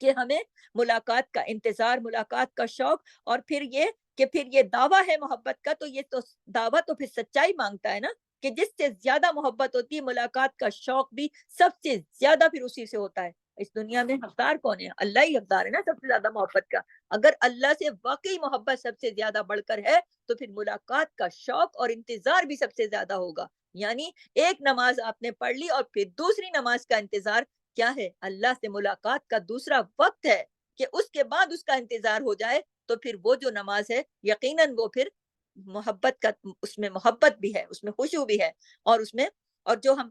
کہ ہمیں ملاقات کا انتظار، ملاقات کا شوق، اور پھر یہ دعویٰ ہے محبت کا، تو یہ تو دعویٰ تو پھر سچائی مانگتا ہے نا کہ جس سے زیادہ محبت ہوتی ہے ملاقات کا شوق بھی سب سے زیادہ پھر اسی سے ہوتا ہے. اس دنیا میں حقدار کون ہے؟ اللہ ہی حقدار ہے نا سب سے زیادہ محبت کا. اگر اللہ سے واقعی محبت سب سے زیادہ بڑھ کر ہے تو پھر ملاقات کا شوق اور انتظار بھی سب سے زیادہ ہوگا. یعنی ایک نماز آپ نے پڑھ لی اور پھر دوسری نماز کا انتظار کیا ہے؟ اللہ سے ملاقات کا دوسرا وقت ہے کہ اس کے بعد اس کا انتظار ہو جائے. تو پھر وہ جو نماز ہے یقیناً وہ پھر محبت کا، اس میں محبت بھی ہے، اس میں خوشبو بھی ہے، اور جو ہم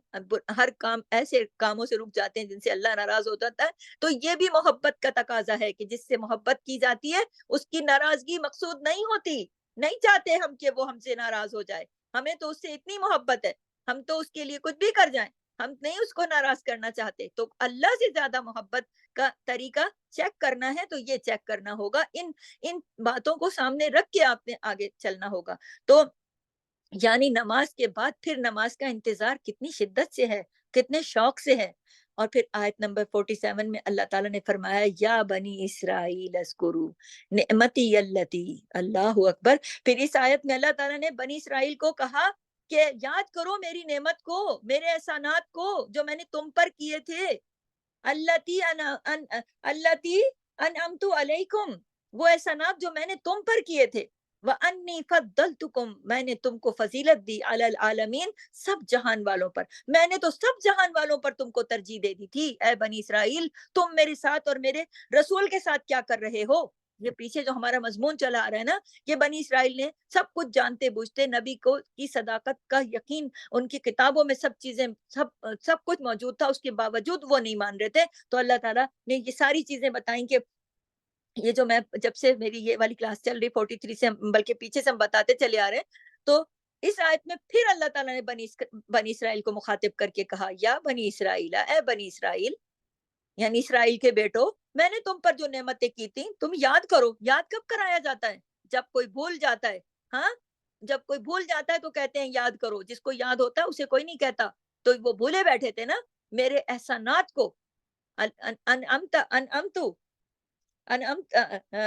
ہر کام ایسے کاموں سے رک جاتے ہیں جن سے اللہ ناراض ہو جاتا ہے، تو یہ بھی محبت کا تقاضا ہے کہ جس سے محبت کی جاتی ہے اس کی ناراضگی مقصود نہیں ہوتی. نہیں چاہتے ہم کہ وہ ہم سے ناراض ہو جائے، ہمیں تو اس سے اتنی محبت ہے، ہم تو اس کے لیے کچھ بھی کر جائیں، ہم نہیں اس کو ناراض کرنا چاہتے. تو اللہ سے زیادہ محبت کا طریقہ چیک کرنا ہے تو یہ چیک کرنا ہوگا. ان باتوں کو سامنے رکھ کے آپ نے آگے چلنا ہوگا. تو یعنی نماز کے بعد پھر نماز کا انتظار کتنی شدت سے ہے، کتنے شوق سے ہے. اور پھر آیت نمبر 47 میں اللہ تعالیٰ نے فرمایا یا بنی اسرائیل اذکروا نعمتی اللتی، اللہ اکبر. پھر اس آیت میں اللہ تعالیٰ نے بنی اسرائیل کو کہا کہ یاد کرو میری نعمت کو، میرے احسانات کو جو میں نے تم پر کیے تھے. اللتی انعمت علیکم، وہ احسانات جو میں نے تم پر کیے تھے. وَأَنِّي فَضَّلْتُكُمْ، میں نے تم کو فضیلت دی، علی العالمین، سب جہان والوں پر، میں نے تو سب جہان والوں پر تم کو ترجیح دے دی تھی۔ اے بنی اسرائیل، تم میرے ساتھ اور میرے رسول کے ساتھ کیا کر رہے ہو؟ یہ پیچھے جو ہمارا مضمون چلا آ رہا ہے نا، کہ بنی اسرائیل نے سب کچھ جانتے بوجھتے نبی کو کی صداقت کا یقین، ان کی کتابوں میں سب چیزیں، سب کچھ موجود تھا، اس کے باوجود وہ نہیں مان رہے تھے، تو اللہ تعالیٰ نے یہ ساری چیزیں بتائیں کہ یہ جو میں جب سے میری یہ والی کلاس چل رہی 43 سے بلکہ پیچھے سے ہم بتاتے چلے آ رہے ہیں، تو اس آیت میں پھر اللہ تعالیٰ نے بنی اسرائیل کو مخاطب کر کے کہا، یا بنی اسرائیل، اے بنی اسرائیل، یعنی اسرائیل کے بیٹو، میں نے تم پر جو نعمتیں کی تھی تم یاد کرو۔ یاد کب کرایا جاتا ہے؟ جب کوئی بھول جاتا ہے، ہاں، جب کوئی بھول جاتا ہے تو کہتے ہیں یاد کرو، جس کو یاد ہوتا ہے اسے کوئی نہیں کہتا، تو وہ بھولے بیٹھے تھے نا میرے احسانات کو، انعمت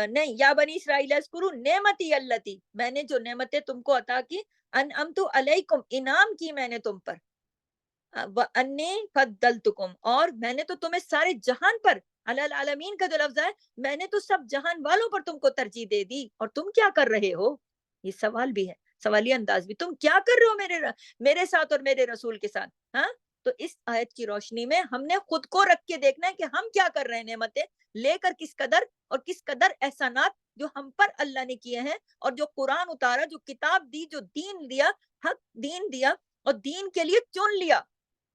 نہیں، یا بنی اسرائیل اذکروا نعمتی اللتی، میں نے جو نعمتیں تم کو عطا کی، انعمت علیکم، انعام کی میں نے تم پر، وانی فضلتکم، اور میں نے تو تمہیں سارے جہان پر، علی العالمین کا جو لفظ ہے، میں نے تو سب جہان والوں پر تم کو ترجیح دے دی، اور تم کیا کر رہے ہو؟ یہ سوال بھی ہے، سوالیہ انداز بھی، تم کیا کر رہے ہو میرے ساتھ اور میرے رسول کے ساتھ؟ ہاں، تو اس آیت کی روشنی میں ہم نے خود کو رکھ کے دیکھنا ہے کہ ہم کیا کر رہے ہیں، نعمتیں لے کر کس قدر، اور کس قدر احسانات جو ہم پر اللہ نے کیے ہیں، اور جو قرآن اتارا، جو کتاب دی، جو دین دیا، حق دین دیا، اور دین کے لیے چن لیا۔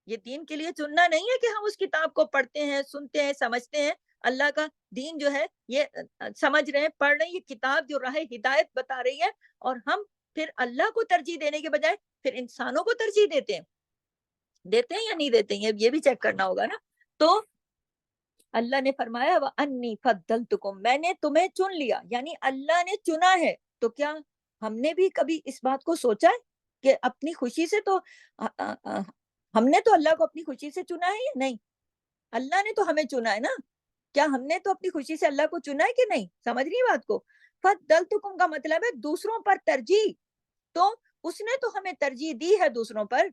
یہ دین کے لیے چننا نہیں ہے کہ ہم اس کتاب کو پڑھتے ہیں، سنتے ہیں، سمجھتے ہیں، اللہ کا دین جو ہے یہ سمجھ رہے ہیں، پڑھ رہے ہیں، یہ کتاب جو راہ ہدایت بتا رہی ہے، اور ہم پھر اللہ کو ترجیح دینے کے بجائے پھر انسانوں کو ترجیح دیتے ہیں یا نہیں دیتے ہیں، یہ بھی چیک کرنا ہوگا نا۔ تو اللہ نے فرمایا وَأَنِّي فَضَّلْتُكُمْ، میں نے تمہیں چن لیا، یعنی اللہ نے چنا ہے، تو کیا ہم نے بھی کبھی اس بات کو سوچا ہے کہ اپنی خوشی سے تو ہم نے تو اللہ کو اپنی خوشی سے چنا ہے یا نہیں؟ اللہ نے تو ہمیں چنا ہے نا، کیا ہم نے تو اپنی خوشی سے اللہ کو چنا ہے کہ نہیں؟ سمجھ رہی بات کو؟ فَضَّلْتُكُمْ کا مطلب ہے دوسروں پر ترجیح، تو اس نے تو ہمیں ترجیح دی ہے دوسروں پر،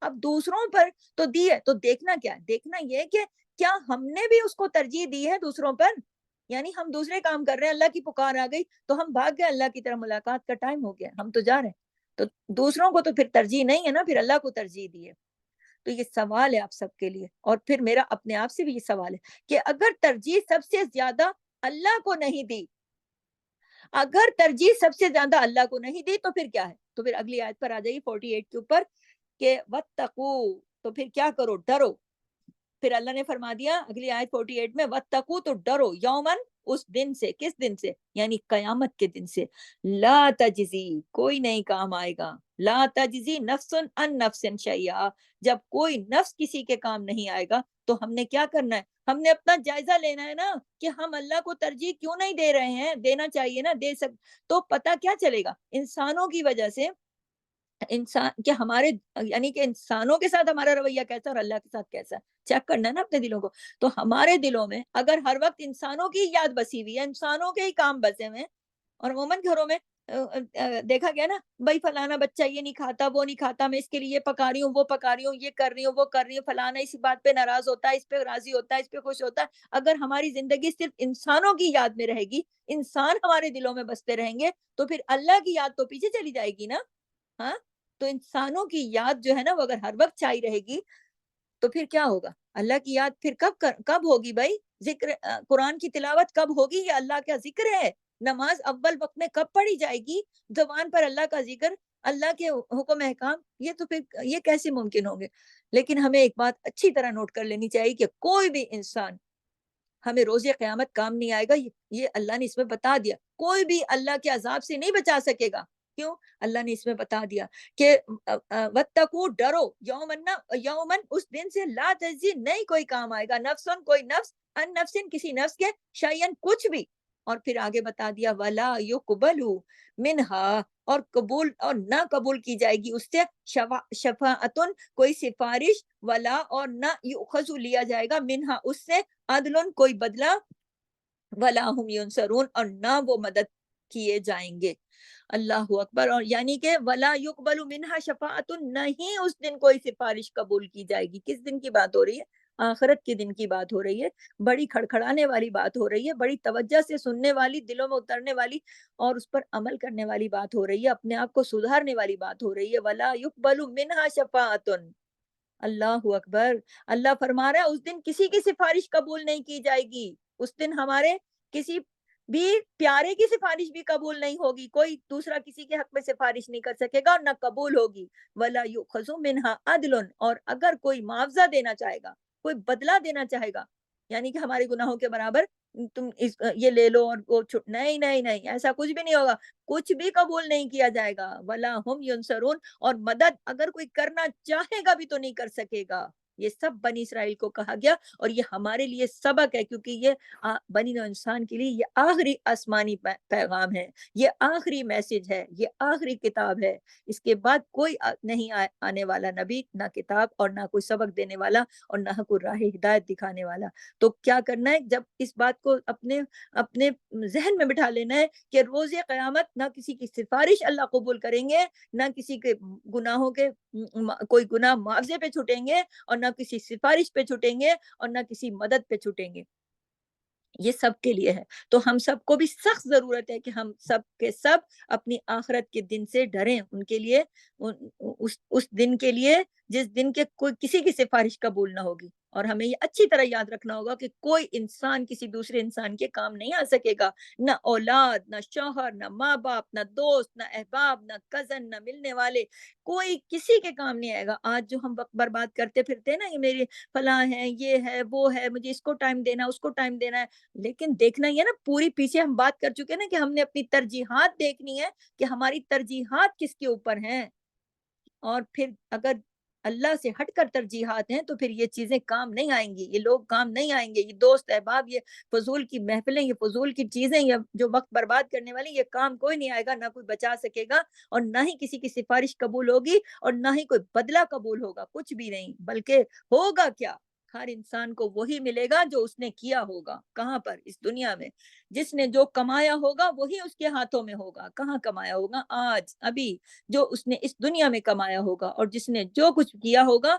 اب دوسروں پر تو دی ہے، تو دیکھنا کیا ہے؟ دیکھنا یہ کہ کیا ہم نے بھی اس کو ترجیح دی ہے دوسروں پر؟ یعنی ہم دوسرے کام کر رہے ہیں، اللہ کی پکار آ گئی تو ہم بھاگ گئے، اللہ کی طرح ملاقات کا ٹائم ہو گیا، ہم تو جا رہے ہیں، تو دوسروں کو تو پھر ترجیح نہیں ہے نا، پھر اللہ کو ترجیح دی ہے۔ تو یہ سوال ہے آپ سب کے لیے، اور پھر میرا اپنے آپ سے بھی یہ سوال ہے کہ اگر ترجیح سب سے زیادہ اللہ کو نہیں دی، اگر ترجیح سب سے زیادہ اللہ کو نہیں دی، تو پھر کیا ہے؟ تو پھر اگلی آیت پر آ جائیے 48 کے اوپر، کہ وَاتَّقُوا، تو پھر کیا کرو؟ ڈرو۔ پھر اللہ نے فرما دیا اگلی آیت 48 میں، وَاتَّقُوا، تو ڈرو، یومن، اس دن سے، کس دن سے؟ یعنی قیامت کے دن سے، لا تجزی، کوئی نہیں کام آئے گا، لا تجزی نفس عن نفس شیئا، جب کوئی نفس کسی کے کام نہیں آئے گا، تو ہم نے کیا کرنا ہے؟ ہم نے اپنا جائزہ لینا ہے نا، کہ ہم اللہ کو ترجیح کیوں نہیں دے رہے ہیں؟ دینا چاہیے نا، تو پتہ کیا چلے گا؟ انسانوں کی وجہ سے، انسان کہ ہمارے، یعنی کہ انسانوں کے ساتھ ہمارا رویہ کیسا اور اللہ کے ساتھ کیسا ہے، چیک کرنا ہے نا اپنے دلوں کو۔ تو ہمارے دلوں میں اگر ہر وقت انسانوں کی یاد بسی ہوئی ہے، انسانوں کے ہی کام بسے ہوئے ہیں، اور عموماً گھروں میں دیکھا گیا نا، بھائی فلانا بچہ یہ نہیں کھاتا، وہ نہیں کھاتا، میں اس کے لیے یہ پکا رہی ہوں، وہ پکا رہی ہوں، یہ کر رہی ہوں، وہ کر رہی ہوں، فلانا اسی بات پہ ناراض ہوتا ہے، اس پہ راضی ہوتا ہے، اس پہ خوش ہوتا ہے۔ اگر ہماری زندگی صرف انسانوں کی یاد میں رہے گی، انسان ہمارے دلوں میں بستے رہیں گے، تو پھر اللہ کی یاد تو پیچھے چلی جائے گی نا، ہاں۔ تو انسانوں کی یاد جو ہے نا، وہ اگر ہر وقت چاہی رہے گی، تو پھر کیا ہوگا؟ اللہ کی یاد پھر کب ہوگی بھائی؟ ذکر قرآن کی تلاوت کب ہوگی؟ یہ اللہ کا ذکر ہے، نماز اول وقت میں کب پڑھی جائے گی؟ زبان پر اللہ کا ذکر، اللہ کے حکم احکام، یہ تو پھر یہ کیسے ممکن ہوں گے؟ لیکن ہمیں ایک بات اچھی طرح نوٹ کر لینی چاہیے کہ کوئی بھی انسان ہمیں روز قیامت کام نہیں آئے گا، یہ اللہ نے اس میں بتا دیا، کوئی بھی اللہ کے عذاب سے نہیں بچا سکے گا۔ کیوں؟ اللہ نے اس میں بتا دیا کہ وَاتَّقُوا، ڈرو، یومن، اس دن سے، لا تجزی، نہیں کوئی کام آئے گا، نفسن، کوئی نفس، ان نفسن، کسی نفس کے، شیئن، کچھ بھی، اور پھر آگے بتا دیا ولا یقبل منہا، اور قبول اور نہ قبول کی جائے گی اس سے شفاعتن، کوئی سفارش، ولا، اور نہ یؤخذ، لیا جائے گا، منہا، اس سے، عدل، کوئی بدلہ، ولا ہم ینصرون، اور نہ وہ مدد کیے جائیں گے۔ اللہ اکبر۔ اور یعنی کہ ولا یقبل منہا شفاعت، نہیں اس دن کوئی سفارش قبول کی جائے گی۔ کس دن کی بات ہو رہی ہے؟ آخرت کے دن کی بات ہو رہی ہے، بڑی کھڑکھڑانے والی بات ہو رہی ہے، بڑی توجہ سے سننے والی، دلوں میں اترنے والی اور اس پر عمل کرنے والی بات ہو رہی ہے، اپنے آپ کو سدھارنے والی بات ہو رہی ہے۔ وَلَا يُقْبَلُ مِنْهَا شَفَاعَةٌ، اللہ اکبر۔ اللہ فرما رہا ہے اس دن کسی کی سفارش قبول نہیں کی جائے گی، اس دن ہمارے کسی بھی پیارے کی سفارش بھی قبول نہیں ہوگی، کوئی دوسرا کسی کے حق میں سفارش نہیں کر سکے گا اور نہ قبول ہوگی۔ ولا یؤخذ منها عدل، اور اگر کوئی معاوضہ دینا چاہے گا، کوئی بدلہ دینا چاہے گا، یعنی کہ ہمارے گناہوں کے برابر تم یہ لے لو اور وہ نہیں نہیں نہیں، ایسا کچھ بھی نہیں ہوگا، کچھ بھی قبول نہیں کیا جائے گا۔ ولا ہم ینصرون، اور مدد اگر کوئی کرنا چاہے گا بھی تو نہیں کر سکے گا۔ یہ سب بنی اسرائیل کو کہا گیا اور یہ ہمارے لیے سبق ہے، کیونکہ یہ بنی نوع انسان کے لیے یہ آخری آسمانی پیغام ہے، یہ آخری میسج ہے، یہ آخری کتاب ہے۔ اس کے بعد کوئی نہیں آنے والا نبی، نہ کتاب اور نہ کوئی سبق دینے والا اور نہ کوئی راہ ہدایت دکھانے والا۔ تو کیا کرنا ہے، جب اس بات کو اپنے اپنے ذہن میں بٹھا لینا ہے کہ روز قیامت نہ کسی کی سفارش اللہ قبول کریں گے، نہ کسی کے گناہوں کے کوئی گناہ معاوضے پہ چھٹیں گے، اور نہ کسی سفارش پہ چھٹیں گے، اور نہ کسی مدد پہ چھٹیں گے۔ یہ سب کے لیے ہے۔ تو ہم سب کو بھی سخت ضرورت ہے کہ ہم سب کے سب اپنی آخرت کے دن سے ڈریں، ان کے لیے اس دن کے لیے جس دن کے کوئی کسی کی سفارش قبول نہ ہوگی۔ اور ہمیں یہ اچھی طرح یاد رکھنا ہوگا کہ کوئی انسان کسی دوسرے انسان کے کام نہیں آ سکے گا، نہ اولاد، نہ شوہر، نہ ماں باپ، نہ دوست، نہ احباب، نہ کزن، نہ ملنے والے، کوئی کسی کے کام نہیں آئے گا۔ آج جو ہم وقت برباد کرتے پھرتے ہیں نا، یہ میری فلاں ہے، یہ ہے، وہ ہے، مجھے اس کو ٹائم دینا، اس کو ٹائم دینا ہے، لیکن دیکھنا یہ نا، پوری پیچھے ہم بات کر چکے نا کہ ہم نے اپنی ترجیحات دیکھنی ہے کہ ہماری ترجیحات کس کے اوپر ہیں، اور پھر اگر اللہ سے ہٹ کر ترجیحات ہیں تو پھر یہ چیزیں کام نہیں آئیں گی، یہ لوگ کام نہیں آئیں گے، یہ دوست احباب، یہ فضول کی محفلیں، یہ فضول کی چیزیں، یہ جو وقت برباد کرنے والی، یہ کام کوئی نہیں آئے گا، نہ کوئی بچا سکے گا، اور نہ ہی کسی کی سفارش قبول ہوگی، اور نہ ہی کوئی بدلہ قبول ہوگا، کچھ بھی نہیں۔ بلکہ ہوگا کیا، ہر انسان کو وہی ملے گا جو اس نے کیا ہوگا۔ کہاں پر؟ اس دنیا میں۔ جس نے جو کمایا ہوگا وہی اس کے ہاتھوں میں ہوگا۔ کہاں کمایا ہوگا؟ آج، ابھی جو اس نے اس دنیا میں کمایا ہوگا، اور جس نے جو کچھ کیا ہوگا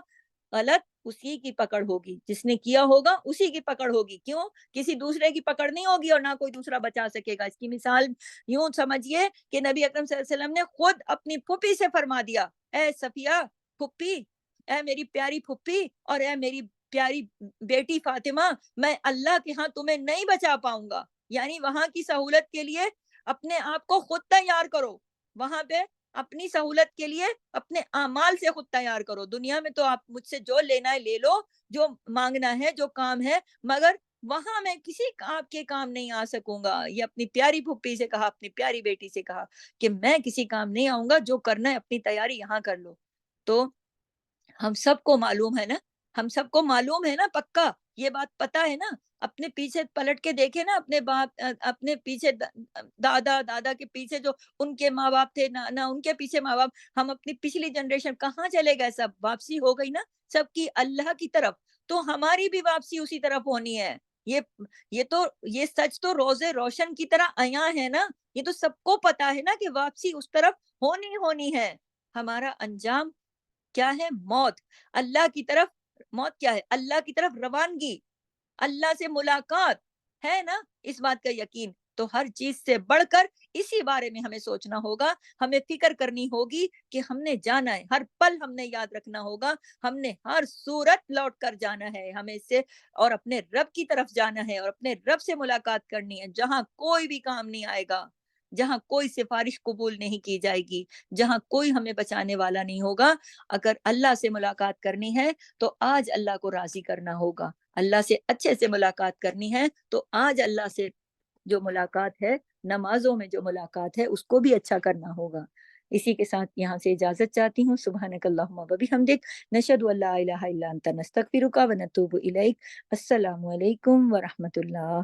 غلط، اسی کی پکڑ ہوگی، جس نے کیا ہوگا اسی کی پکڑ ہوگی۔ کیوں؟ کسی دوسرے کی پکڑ نہیں ہوگی، اور نہ کوئی دوسرا بچا سکے گا۔ اس کی مثال یوں سمجھیے کہ نبی اکرم صلی اللہ علیہ وسلم نے خود اپنی پھوپھی سے فرما دیا، اے صفیہ پھوپھی، اے میری پیاری پھوپھی، اور اے میری پیاری بیٹی فاطمہ، میں اللہ کے ہاں تمہیں نہیں بچا پاؤں گا، یعنی وہاں کی سہولت کے لیے اپنے آپ کو خود تیار کرو، وہاں پہ اپنی سہولت کے لیے اپنے اعمال سے خود تیار کرو۔ دنیا میں تو آپ مجھ سے جو لینا ہے لے لو، جو مانگنا ہے، جو کام ہے، مگر وہاں میں کسی آپ کے کام نہیں آ سکوں گا۔ یہ اپنی پیاری پھوپھی سے کہا، اپنی پیاری بیٹی سے کہا کہ میں کسی کام نہیں آؤں گا، جو کرنا ہے اپنی تیاری یہاں کر لو۔ تو ہم سب کو معلوم ہے نا، ہم سب کو معلوم ہے نا، پکا یہ بات پتا ہے نا۔ اپنے پیچھے پلٹ کے دیکھے نا، اپنے باپ، اپنے پیچھے دادا دادا کے پیچھے جو ان کے ماں باپ تھے، نہ ان کے پیچھے ماں باپ، ہم اپنی پچھلی جنریشن کہاں چلے گئے، سب واپسی ہو گئی نا سب کی اللہ کی طرف۔ تو ہماری بھی واپسی اسی طرف ہونی ہے۔ یہ یہ سچ تو روزے روشن کی طرح عیاں ہے نا، یہ تو سب کو پتا ہے نا کہ واپسی اس طرف ہونی ہے۔ ہمارا انجام کیا ہے؟ موت۔ اللہ کی طرف موت کیا ہے؟ اللہ کی طرف روانگی، اللہ سے ملاقات ہے نا، اس بات کا یقین۔ تو ہر چیز سے بڑھ کر اسی بارے میں ہمیں سوچنا ہوگا، ہمیں فکر کرنی ہوگی کہ ہم نے جانا ہے، ہر پل ہم نے یاد رکھنا ہوگا، ہم نے ہر صورت لوٹ کر جانا ہے، ہمیں اس سے اور اپنے رب کی طرف جانا ہے، اور اپنے رب سے ملاقات کرنی ہے، جہاں کوئی بھی کام نہیں آئے گا، جہاں کوئی سفارش قبول نہیں کی جائے گی، جہاں کوئی ہمیں بچانے والا نہیں ہوگا۔ اگر اللہ سے ملاقات کرنی ہے تو آج اللہ کو راضی کرنا ہوگا، اللہ سے اچھے سے ملاقات کرنی ہے تو آج اللہ سے جو ملاقات ہے، نمازوں میں جو ملاقات ہے، اس کو بھی اچھا کرنا ہوگا۔ اسی کے ساتھ یہاں سے اجازت چاہتی ہوں۔ سبحانک اللہم و بحمدک، نشہد ان لا الہ الا انت، نستغفرک و نتوب الیک۔ السلام علیکم ورحمۃ اللہ۔